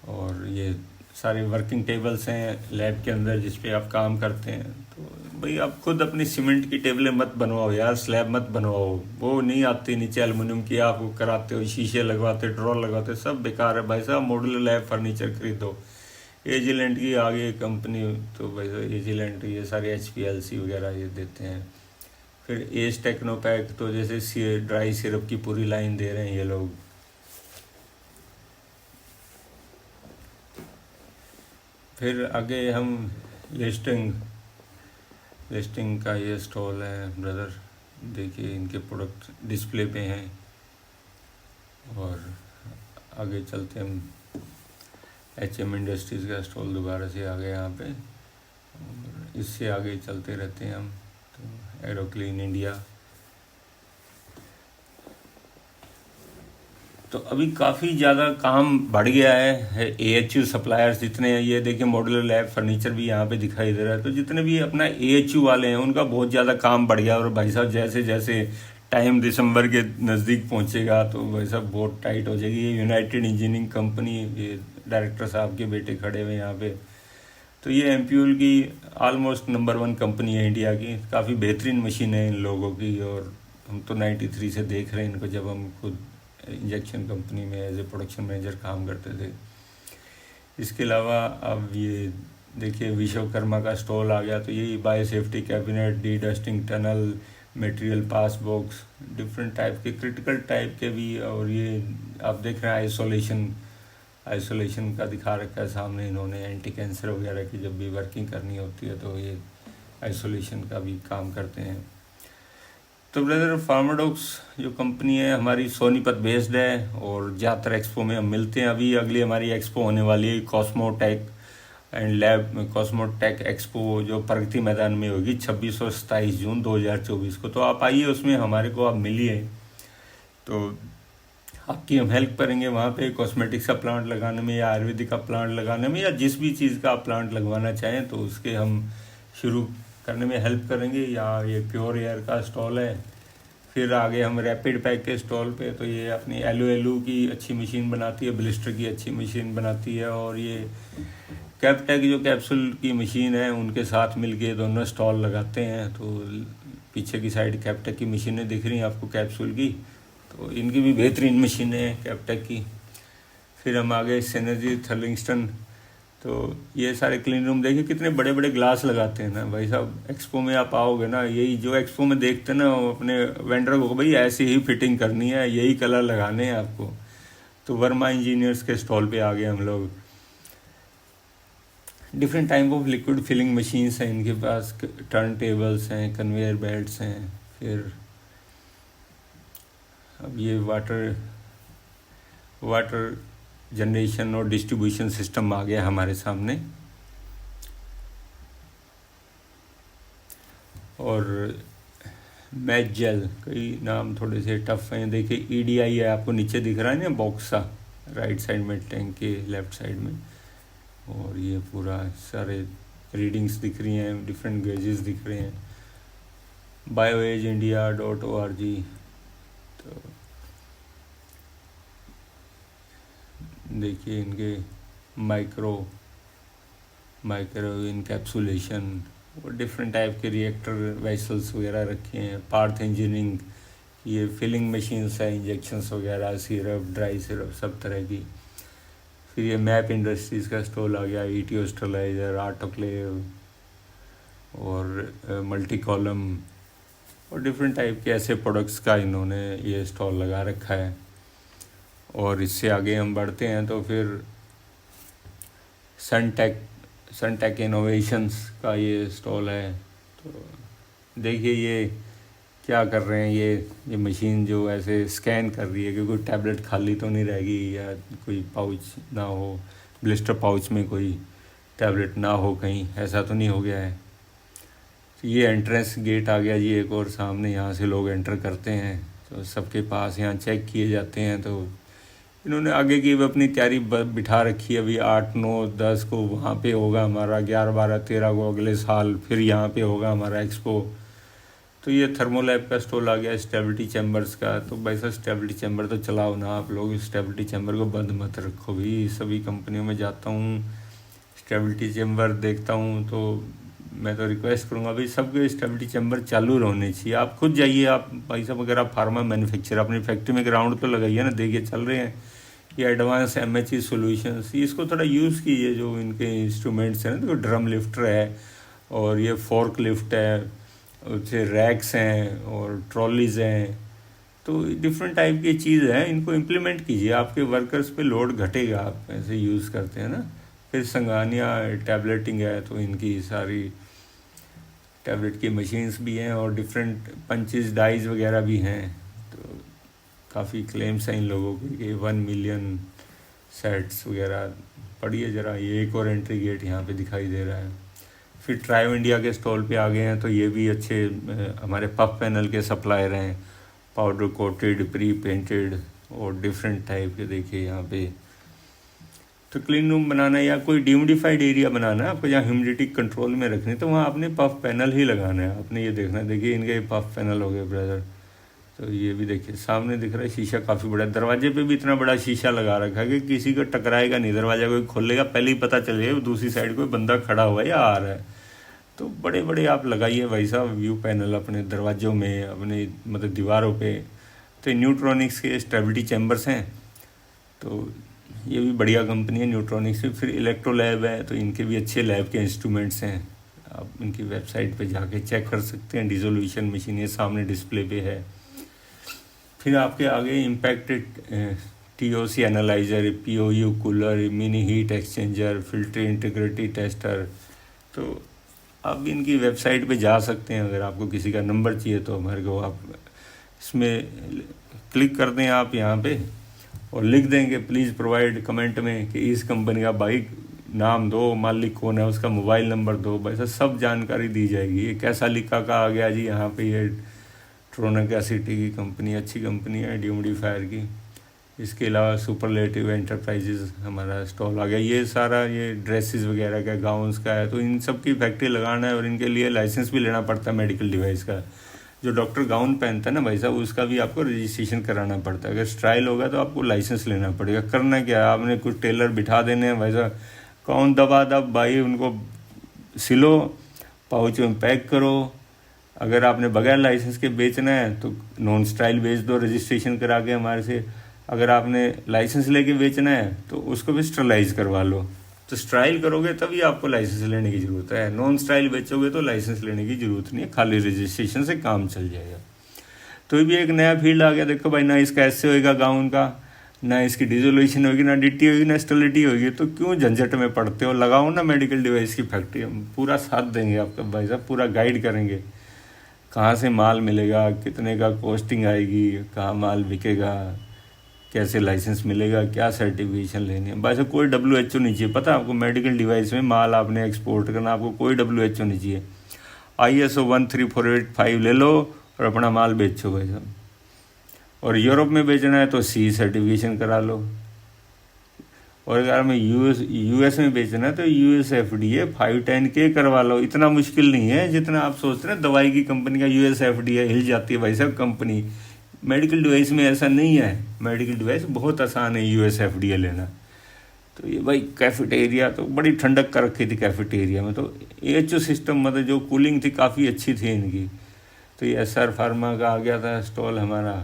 और ये सारे वर्किंग टेबल्स हैं लैब के अंदर जिस पे आप काम करते हैं। तो भाई आप खुद अपनी सीमेंट की टेबलें मत बनवाओ यार, स्लैब मत बनवाओ, वो नहीं आती नीचे एल्युमिनियम की, आप वो कराते हो, शीशे लगवाते, ड्रॉर लगवाते, सब बेकार है भाई साहब। मॉड्यूलर लैब फर्नीचर खरीदो। एजिलेंट की आगे कंपनी, तो भाई साहब एजिलेंट ये सारे HPLC वगैरह ये देते हैं। फिर एज टेक्नोपैक, तो जैसे ड्राई सिरप की पूरी लाइन दे रहे हैं ये लोग। फिर आगे हम लिस्टिंग का ये स्टॉल है ब्रदर, देखिए इनके प्रोडक्ट डिस्प्ले पे हैं। और आगे चलते हम HM इंडस्ट्रीज़ का स्टॉल दोबारा से आ गए यहाँ पे, और इससे आगे चलते रहते हैं हम। तो एरोक्लीन इंडिया, तो अभी काफ़ी ज़्यादा काम बढ़ गया है। AHU सप्लायर्स जितने हैं, ये देखिए मॉड्यूलर लैब फर्नीचर भी यहाँ पे दिखाई दे रहा है। तो जितने भी अपना AHU वाले हैं उनका बहुत ज़्यादा काम बढ़ गया। और भाई साहब जैसे जैसे टाइम दिसंबर के नज़दीक पहुँचेगा तो भाई साहब बहुत टाइट हो जाएगी। ये यूनाइटेड इंजीनियरिंग कंपनी, ये डायरेक्टर साहब के बेटे खड़े हुए यहाँ पे। तो ये एमप्यूल की ऑलमोस्ट नंबर 1 कंपनी है इंडिया की। काफ़ी बेहतरीन मशीन है इन लोगों की, और हम तो 93 से देख रहे हैं इनको, जब हम खुद इंजेक्शन कंपनी में एज ए प्रोडक्शन मैनेजर काम करते थे। इसके अलावा अब ये देखिए विश्वकर्मा का स्टॉल आ गया। तो यही bio safety cabinet, dedusting tunnel, material pass box, different type के क्रिटिकल टाइप के भी। और ये आप देख रहे हैं आइसोलेशन का दिखा रखा है सामने इन्होंने। एंटी कैंसर वगैरह की जब भी वर्किंग करनी होती है तो ये आइसोलेशन का भी काम करते हैं। तो ब्रदर फार्माडॉक्स जो कंपनी है हमारी सोनीपत बेस्ड है, और ज़्यादातर एक्सपो में हम मिलते हैं। अभी अगली हमारी एक्सपो होने वाली है कॉस्मोटेक एंड लैब, कॉस्मोटेक एक्सपो जो प्रगति मैदान में होगी 26 और 27 जून 2024 को। तो आप आइए, उसमें हमारे को आप मिलिए। तो आपकी हम हेल्प करेंगे वहाँ पे कॉस्मेटिक्स का प्लांट लगाने में या आयुर्वेदिक का प्लांट लगाने में या जिस भी चीज़ का आप प्लांट लगवाना चाहें तो उसके हम शुरू करने में हेल्प करेंगे। यहाँ ये प्योर एयर का स्टॉल है। फिर आगे हम रैपिड पैक के स्टॉल पे, तो ये अपनी एलओ की अच्छी मशीन बनाती है, ब्लिस्टर की अच्छी मशीन बनाती है, और ये कैप्टेक जो कैप्सूल की मशीन है उनके साथ मिलके दोनों स्टॉल लगाते हैं। तो पीछे की साइड कैप्टेक की मशीनें दिख रही हैं आपको कैप्सूल की, तो इनकी भी बेहतरीन मशीनें हैं कैप्टेक की। फिर हम आगे सिनर्जी थर्लिंगस्टन, तो ये सारे क्लीन रूम देखिए कितने बड़े बड़े ग्लास लगाते हैं ना भाई साहब। एक्सपो में आप आओगे ना, यही जो एक्सपो में देखते हैं ना, अपने वेंडर को भाई ऐसी ही फिटिंग करनी है, यही कलर लगाने हैं आपको। तो वर्मा इंजीनियर्स के स्टॉल पे आ गए हम लोग। Different type of liquid filling machines हैं इनके पास, टर्न टेबल्स हैं, कन्वेयर बेल्ट्स हैं। फिर अब ये वाटर जनरेशन और डिस्ट्रीब्यूशन सिस्टम आ गया हमारे सामने। और मैच जेल, कई नाम थोड़े से टफ हैं। देखिए ईडीआई है आपको नीचे दिख रहा है ना, बॉक्सा राइट साइड में, टैंक के लेफ्ट साइड में। और ये पूरा सारे रीडिंग्स दिख रही हैं, डिफरेंट गेजेस दिख रहे हैं। bioageindia.org। तो देखिए इनके माइक्रो इनकैप्सुलेशन और डिफरेंट टाइप के रिएक्टर वेसल्स वगैरह रखे हैं। पार्थ इंजीनियरिंग, ये फिलिंग मशीन्स है, इंजेक्शंस वगैरह, सिरप, ड्राई सिरप, सब तरह की। फिर ये मैप इंडस्ट्रीज़ का स्टॉल आ गया, ईटीओ स्टरलाइजर, आटोक्लेव और मल्टी कॉलम और डिफरेंट टाइप के ऐसे प्रोडक्ट्स का इन्होंने ये स्टॉल लगा रखा है। और इससे आगे हम बढ़ते हैं तो फिर सनटेक इनोवेशंस का ये स्टॉल है। तो देखिए ये क्या कर रहे हैं, ये मशीन जो ऐसे स्कैन कर रही है कि कोई टैबलेट खाली तो नहीं रहेगी या कोई पाउच ना हो, ब्लिस्टर पाउच में कोई टैबलेट ना हो कहीं, ऐसा तो नहीं हो गया है। तो ये एंट्रेंस गेट आ गया जी एक और सामने, यहाँ से लोग एंटर करते हैं तो सबके पास यहाँ चेक किए जाते हैं। तो इन्होंने आगे की अपनी तैयारी बिठा रखी है, अभी 8, 9, 10 को वहाँ पे होगा हमारा, 11, 12, 13 को अगले साल फिर यहाँ पे होगा हमारा एक्सपो। तो ये थर्मोलैब का स्टॉल आ गया, स्टेबिलिटी चैम्बर्स का। तो भाई साहब स्टेबिलिटी चैम्बर तो चलाओ ना आप लोग, स्टेबिलिटी चैम्बर को बंद मत रखो भी। सभी कंपनियों में जाता हूँ, स्टेबिलिटी चैम्बर देखता हूँ, तो मैं तो रिक्वेस्ट करूँगा भाई सबके स्टेबिलिटी चैम्बर चालू रहने चाहिए। आप खुद जाइए, आप भाई साहब अगर आप फार्मा मैन्युफैक्चर अपनी फैक्ट्री में ग्राउंड तो लगाइए ना, देखिए चल रहे हैं ये एडवांस एमएचई सॉल्यूशंस, इसको थोड़ा यूज़ कीजिए। जो इनके इंस्ट्रूमेंट्स हैं ना, देखो ड्रम लिफ्टर है और ये फोर्क लिफ्ट है, उससे रैक्स हैं और ट्रॉलीज़ हैं, तो डिफरेंट टाइप की चीज़ है, इनको इम्प्लीमेंट कीजिए, आपके वर्कर्स पे लोड घटेगा, आप ऐसे यूज़ करते हैं ना। फिर संगानिया टैबलेटिंग है, तो इनकी सारी टैबलेट की मशीन्स भी हैं और डिफरेंट पंचेस डाइज वगैरह भी हैं। तो काफ़ी क्लेम्स हैं इन लोगों के कि 1 मिलियन सेट्स वगैरह। पढ़िए ज़रा, ये एक और एंट्री गेट यहाँ पे दिखाई दे रहा है। फिर ट्रायो इंडिया के स्टॉल पे आ गए हैं, तो ये भी अच्छे हमारे पफ पैनल के सप्लायर हैं, पाउडर कोटेड, प्री पेंटेड और डिफरेंट टाइप के। देखिए यहाँ पे तो क्लीन रूम बनाना है या कोई डिह्यूमिडिफाइड एरिया बनाना है आपको, जहाँ ह्यूमिडिटी कंट्रोल में रखनी है, तो वहाँ आपने पफ पैनल ही लगाना है। आपने ये देखना है, देखिए इनके पफ पैनल हो गए ब्रदर। तो ये भी देखिए सामने दिख रहा है, शीशा काफ़ी बड़ा, दरवाजे पे भी इतना बड़ा शीशा लगा रखा है कि किसी को टकराएगा नहीं, दरवाजा कोई खोलेगा पहले ही पता चलेगा दूसरी साइड कोई बंदा खड़ा हुआ है या आ रहा है। तो बड़े बड़े आप लगाइए भाई साहब व्यू पैनल अपने दरवाज़ों में, अपने मतलब दीवारों पे। तो न्यूट्रॉनिक्स के स्टेबिलिटी चैम्बर्स हैं, तो ये भी बढ़िया कंपनी है न्यूट्रॉनिक्स की। फिर इलेक्ट्रो लैब है, तो इनके भी अच्छे लैब के इंस्ट्रूमेंट्स हैं, आप इनकी वेबसाइट पे जाके चेक कर सकते हैं। डिसोल्यूशन मशीन ये सामने डिस्प्ले पे है। फिर आपके आगे impacted TOC analyser, POU cooler, mini heat exchanger, filter integrity tester. तो आप इनकी वेबसाइट पे जा सकते हैं, अगर आपको किसी का नंबर चाहिए तो हमारे को आप इसमें क्लिक कर दें आप यहाँ पे और लिख देंगे प्लीज़ प्रोवाइड कमेंट में कि इस कंपनी का बाइक नाम दो, मालिक कौन है, उसका मोबाइल नंबर दो, वैसा सब जानकारी दी जाएगी। ये कैसा लिखा का आ गया जी यहाँ पे, ये ट्रोनक सिटी की कंपनी, अच्छी कंपनी है डिह्यूमिडिफायर की। इसके अलावा सुपरलेटिव एंटरप्राइजेज हमारा स्टॉल आ गया। ये सारा ये ड्रेसेस वगैरह का, गाउन्स का है, तो इन सब की फैक्ट्री लगाना है और इनके लिए लाइसेंस भी लेना पड़ता है मेडिकल डिवाइस का। जो डॉक्टर गाउन पहनता है ना भाई साहब, उसका भी आपको रजिस्ट्रेशन कराना पड़ता है। अगर स्टाइल होगा तो आपको लाइसेंस लेना पड़ेगा। करना क्या है, आपने कुछ टेलर बिठा देने हैं भाई साहब, कौन दबा दब भाई उनको सिलो, पाउच में पैक करो। अगर आपने बगैर लाइसेंस के बेचना है तो नॉन स्टाइल बेच दो रजिस्ट्रेशन करा के हमारे से। अगर आपने लाइसेंस लेके बेचना है तो उसको भी स्टरलाइज करवा लो। तो स्टाइल करोगे तभी आपको लाइसेंस लेने की ज़रूरत है। नॉन स्टाइल बेचोगे तो लाइसेंस लेने की ज़रूरत नहीं है, खाली रजिस्ट्रेशन से काम चल जाएगा। तो ये भी एक नया फील्ड आ गया। देखो भाई, ना इसका ऐसे होएगा गाउन का, ना इसकी डिजोल्यूशन होगी, ना डिट्टी होगी, ना स्टेरिलिटी होगी, तो क्यों झंझट में पड़ते हो। लगाओ ना मेडिकल डिवाइस की फैक्ट्री, हम पूरा साथ देंगे आपका भाई साहब, पूरा गाइड करेंगे कहाँ से माल मिलेगा, कितने का कॉस्टिंग आएगी, कहाँ माल बिकेगा, कैसे लाइसेंस मिलेगा, क्या सर्टिफिकेशन लेनी है। भाई साहब कोई WHO नहीं चाहिए, पता है आपको। मेडिकल डिवाइस में माल आपने एक्सपोर्ट करना, आपको कोई WHO नहीं चाहिए। ISO 13485 ले लो और अपना माल बेचो भाई साहब। और यूरोप में बेचना है तो CE सर्टिफिकेशन करा लो। और अगर हमें US में बेचना है तो US FDA 510K करवा लो। इतना मुश्किल नहीं है जितना आप सोचते हैं। दवाई की कंपनी का US FDA हिल जाती है भाई साहब कंपनी। मेडिकल डिवाइस में ऐसा नहीं है। मेडिकल डिवाइस बहुत आसान है US FDA लेना। तो ये भाई कैफेटेरिया तो बड़ी ठंडक कर रखी थी कैफेटेरिया में। तो AHO सिस्टम मतलब जो कूलिंग थी काफ़ी अच्छी थी इनकी। तो ये SR फार्मा का आ गया था स्टॉल हमारा।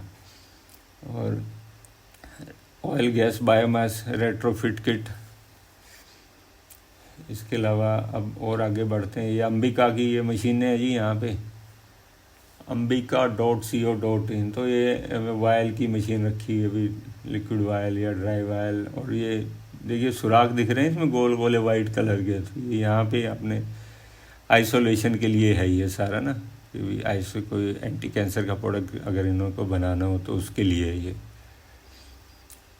और oil gas biomass retrofit kit. इसके अलावा अब और आगे बढ़ते हैं। ये अंबिका की ये मशीनें हैं जी यहाँ पे, ambika.co.in। तो ये वायल की मशीन रखी है अभी, लिक्विड वायल या ड्राई वायल। और ये देखिए सुराख दिख रहे हैं इसमें गोल गोले वाइट कलर के। तो ये यहाँ पे अपने आइसोलेशन के लिए है ये सारा ना, कि कोई एंटी कैंसर का प्रोडक्ट अगर इनको बनाना हो तो उसके लिए है ये।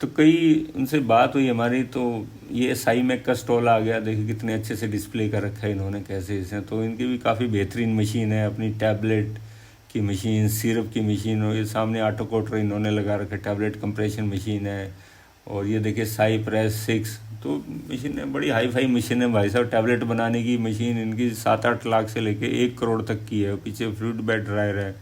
तो कई उनसे बात हुई हमारी, तो ये साईमेक का स्टॉल आ गया। देखिए कितने अच्छे से डिस्प्ले कर रखा है इन्होंने, कैसे इसे। तो इनकी भी काफ़ी बेहतरीन मशीन है, अपनी टैबलेट की मशीन, सिरप की मशीन। और ये सामने ऑटो कोटर इन्होंने लगा रखा है, टैबलेट कंप्रेशन मशीन है। और ये देखिए साइप्रेस 6। तो मशीन है, बड़ी हाई फाई मशीन है भाई साहब। टैबलेट बनाने की मशीन इनकी 7-8 लाख से लेके 1 करोड़ तक की है। पीछे फ्लूइड बेड ड्रायर है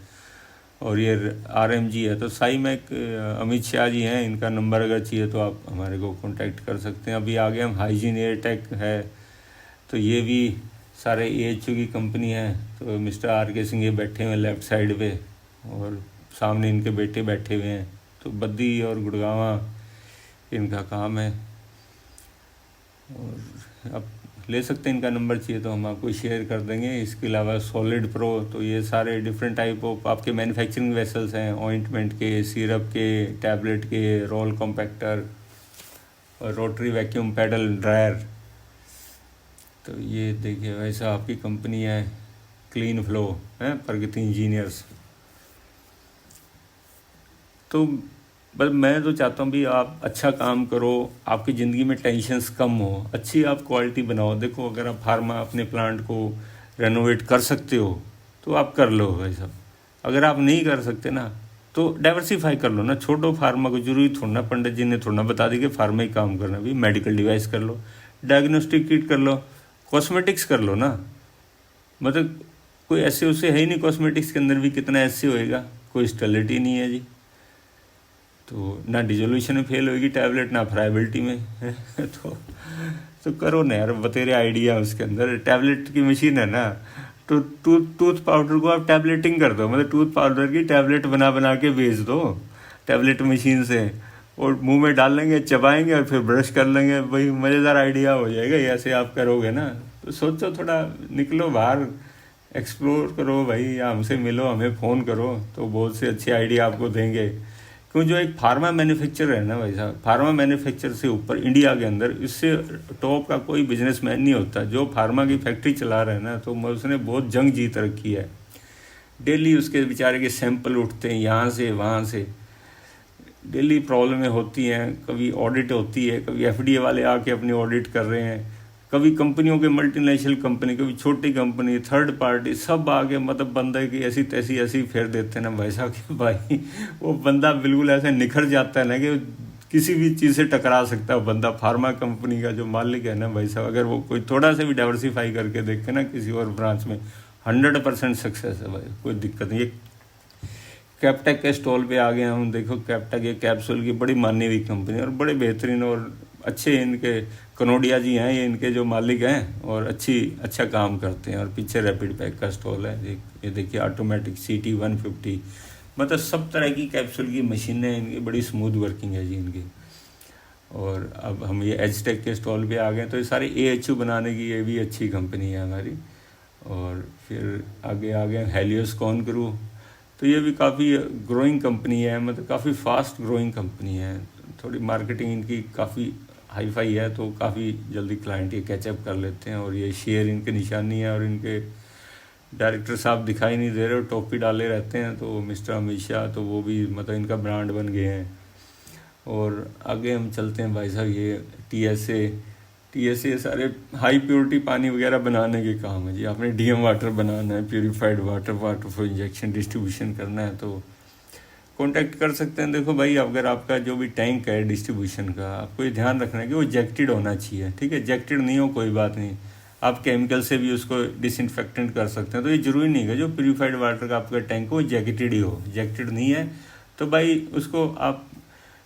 और ये RMG है। तो साईमेक अमित शाह जी हैं, इनका नंबर अगर चाहिए तो आप हमारे को कांटेक्ट कर सकते हैं। अभी आगे हम हाइजीन एयरटेक है, तो ये भी सारे AHO की कंपनी है। तो मिस्टर RK सिंह ये बैठे हुए लेफ़्ट साइड पे और सामने इनके बेटे बैठे हुए हैं। तो बद्दी और गुड़गांवा इनका काम है। और आप ले सकते हैं, इनका नंबर चाहिए तो हम आपको शेयर कर देंगे। इसके अलावा सॉलिड प्रो, तो ये सारे डिफरेंट टाइप ऑफ आपके मैन्युफैक्चरिंग वेसल्स हैं, ऑइंटमेंट के, सिरप के, टैबलेट के, रोल कॉम्पैक्टर और रोटरी वैक्यूम पैडल ड्रायर। तो ये देखिए वैसा आपकी कंपनी है क्लीन फ्लो है, प्रगति इंजीनियर्स। तो बस मैं तो चाहता हूँ भी आप अच्छा काम करो, आपकी ज़िंदगी में टेंशन्स कम हो, अच्छी आप क्वालिटी बनाओ। देखो अगर आप फार्मा अपने प्लांट को रेनोवेट कर सकते हो तो आप कर लो भाई साहब। अगर आप नहीं कर सकते ना तो डाइवर्सिफाई कर लो ना, छोड़ो फार्मा को। जरूरी थोड़ा ना पंडित जी ने थोड़ा बता दी कि फार्मा ही काम करना, भी मेडिकल डिवाइस कर लो, डायग्नोस्टिक किट कर लो, कॉस्मेटिक्स कर लो ना। मतलब कोई ऐसे उससे है ही नहीं। कॉस्मेटिक्स के अंदर भी कितना ऐसे होएगा, कोई स्टेरिलिटी नहीं है जी। तो ना डिजोल्यूशन में फेल होगी टैबलेट, ना फ्राइबिलिटी में तो करो ना यार, बतेरे आइडिया उसके अंदर। टैबलेट की मशीन है ना, तो टूथ पाउडर को आप टैबलेटिंग कर दो, मतलब टूथ पाउडर की टैबलेट बना बना के बेच दो टैबलेट मशीन से। और मुंह में डाल लेंगे, चबाएंगे और फिर ब्रश कर लेंगे। भाई मज़ेदार आइडिया हो जाएगा। ऐसे आप करोगे ना तो सोचो, थोड़ा निकलो बाहर, एक्सप्लोर करो भाई, या हमसे मिलो, हमें फ़ोन करो, तो बहुत से अच्छे आइडिया आपको देंगे। क्यों, जो एक फार्मा मैन्युफैक्चरर है ना भाई साहब, फार्मा मैन्युफैक्चर से ऊपर इंडिया के अंदर इससे टॉप का कोई बिजनेसमैन नहीं होता। जो फार्मा की फैक्ट्री चला रहा है ना, तो उसने बहुत जंग जीत रखी है। डेली उसके बेचारे के सैंपल उठते हैं यहाँ से वहाँ से, डेली प्रॉब्लमें होती हैं। कभी ऑडिट होती है, कभी FDA वाले आके अपनी ऑडिट कर रहे हैं, कभी कंपनियों के मल्टीनेशनल कंपनी, कभी छोटी कंपनी, थर्ड पार्टी, सब आगे मतलब बंदे की ऐसी तैसी ऐसी फेर देते हैं ना भाई साहब कि भाई वो बंदा बिल्कुल ऐसे निखर जाता है ना कि किसी भी चीज़ से टकरा सकता है बंदा। फार्मा कंपनी का जो मालिक है ना भाई साहब, अगर वो कोई थोड़ा सा भी डाइवर्सिफाई करके देखे ना किसी और ब्रांच में, 100% सक्सेस है भाई, कोई दिक्कत नहीं। कैप्टेक के स्टॉल पे आ गए हम। देखो कैप्टेक ये कैप्सूल की बड़ी मानी हुई कंपनी और बड़े बेहतरीन और अच्छे इनके कनोडिया जी हैं, ये इनके जो मालिक हैं, और अच्छा काम करते हैं। और पीछे रैपिड पैक का स्टॉल है, ये देखिए ऑटोमेटिक CT 150, मतलब सब तरह की कैप्सूल की मशीनें हैं इनकी, बड़ी स्मूथ वर्किंग है जी इनकी। और अब हम ये एजटेक के स्टॉल पे आ गए, तो ये सारी AHU बनाने की ये भी अच्छी कंपनी है हमारी। और फिर आगे आ गए हेलियोस कॉनक्रू, तो ये भी काफ़ी ग्रोइंग कंपनी है, मतलब काफ़ी फास्ट ग्रोइंग कंपनी है। थोड़ी मार्केटिंग इनकी काफ़ी हाई फाई है, तो काफ़ी जल्दी क्लाइंट ये कैचअप कर लेते हैं। और ये शेयर इनके निशानी है, और इनके डायरेक्टर साहब दिखाई नहीं दे रहे, टोपी डाले रहते हैं, तो मिस्टर अमित शाह, तो वो भी मतलब इनका ब्रांड बन गए हैं। और आगे हम चलते हैं भाई साहब, ये TSA सारे हाई प्योरिटी पानी वगैरह बनाने के काम है जी। आपने DM वाटर बनाना है, purified water for injection distribution करना है, तो कांटेक्ट कर सकते हैं। देखो भाई, अगर आपका जो भी टैंक है डिस्ट्रीब्यूशन का, आपको ये ध्यान रखना है कि वो जैक्टेड होना चाहिए, ठीक है। जैक्टेड नहीं हो कोई बात नहीं, आप केमिकल से भी उसको डिसइंफेक्टेंट कर सकते हैं। तो ये ज़रूरी नहीं है जो प्योरीफाइड वाटर का आपका टैंक हो जैकेटेड ही हो। जैकेटेड नहीं है तो भाई उसको आप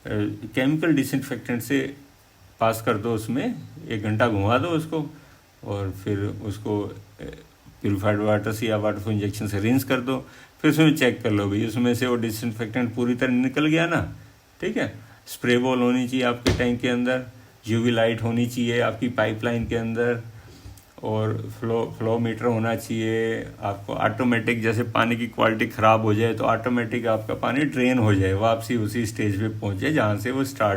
केमिकल डिसइंफेक्टेंट से पास कर दो, उसमें 1 घंटा घुमा दो उसको, और फिर उसको प्योरीफाइड वाटर से या वाटर फॉर इंजेक्शन से रिंस कर दो। फिर उसमें चेक कर लो भाई उसमें से वो डिसइंफेक्टेंट पूरी तरह निकल गया ना, ठीक है। स्प्रे बॉल होनी चाहिए आपके टैंक के अंदर, UV लाइट होनी चाहिए आपकी पाइपलाइन के अंदर, और फ्लो मीटर होना चाहिए आपको। ऑटोमेटिक जैसे पानी की क्वालिटी ख़राब हो जाए तो ऑटोमेटिक आपका पानी ड्रेन हो जाए, वापसी उसी स्टेज पे पहुंचे जहाँ से वो स्टार्ट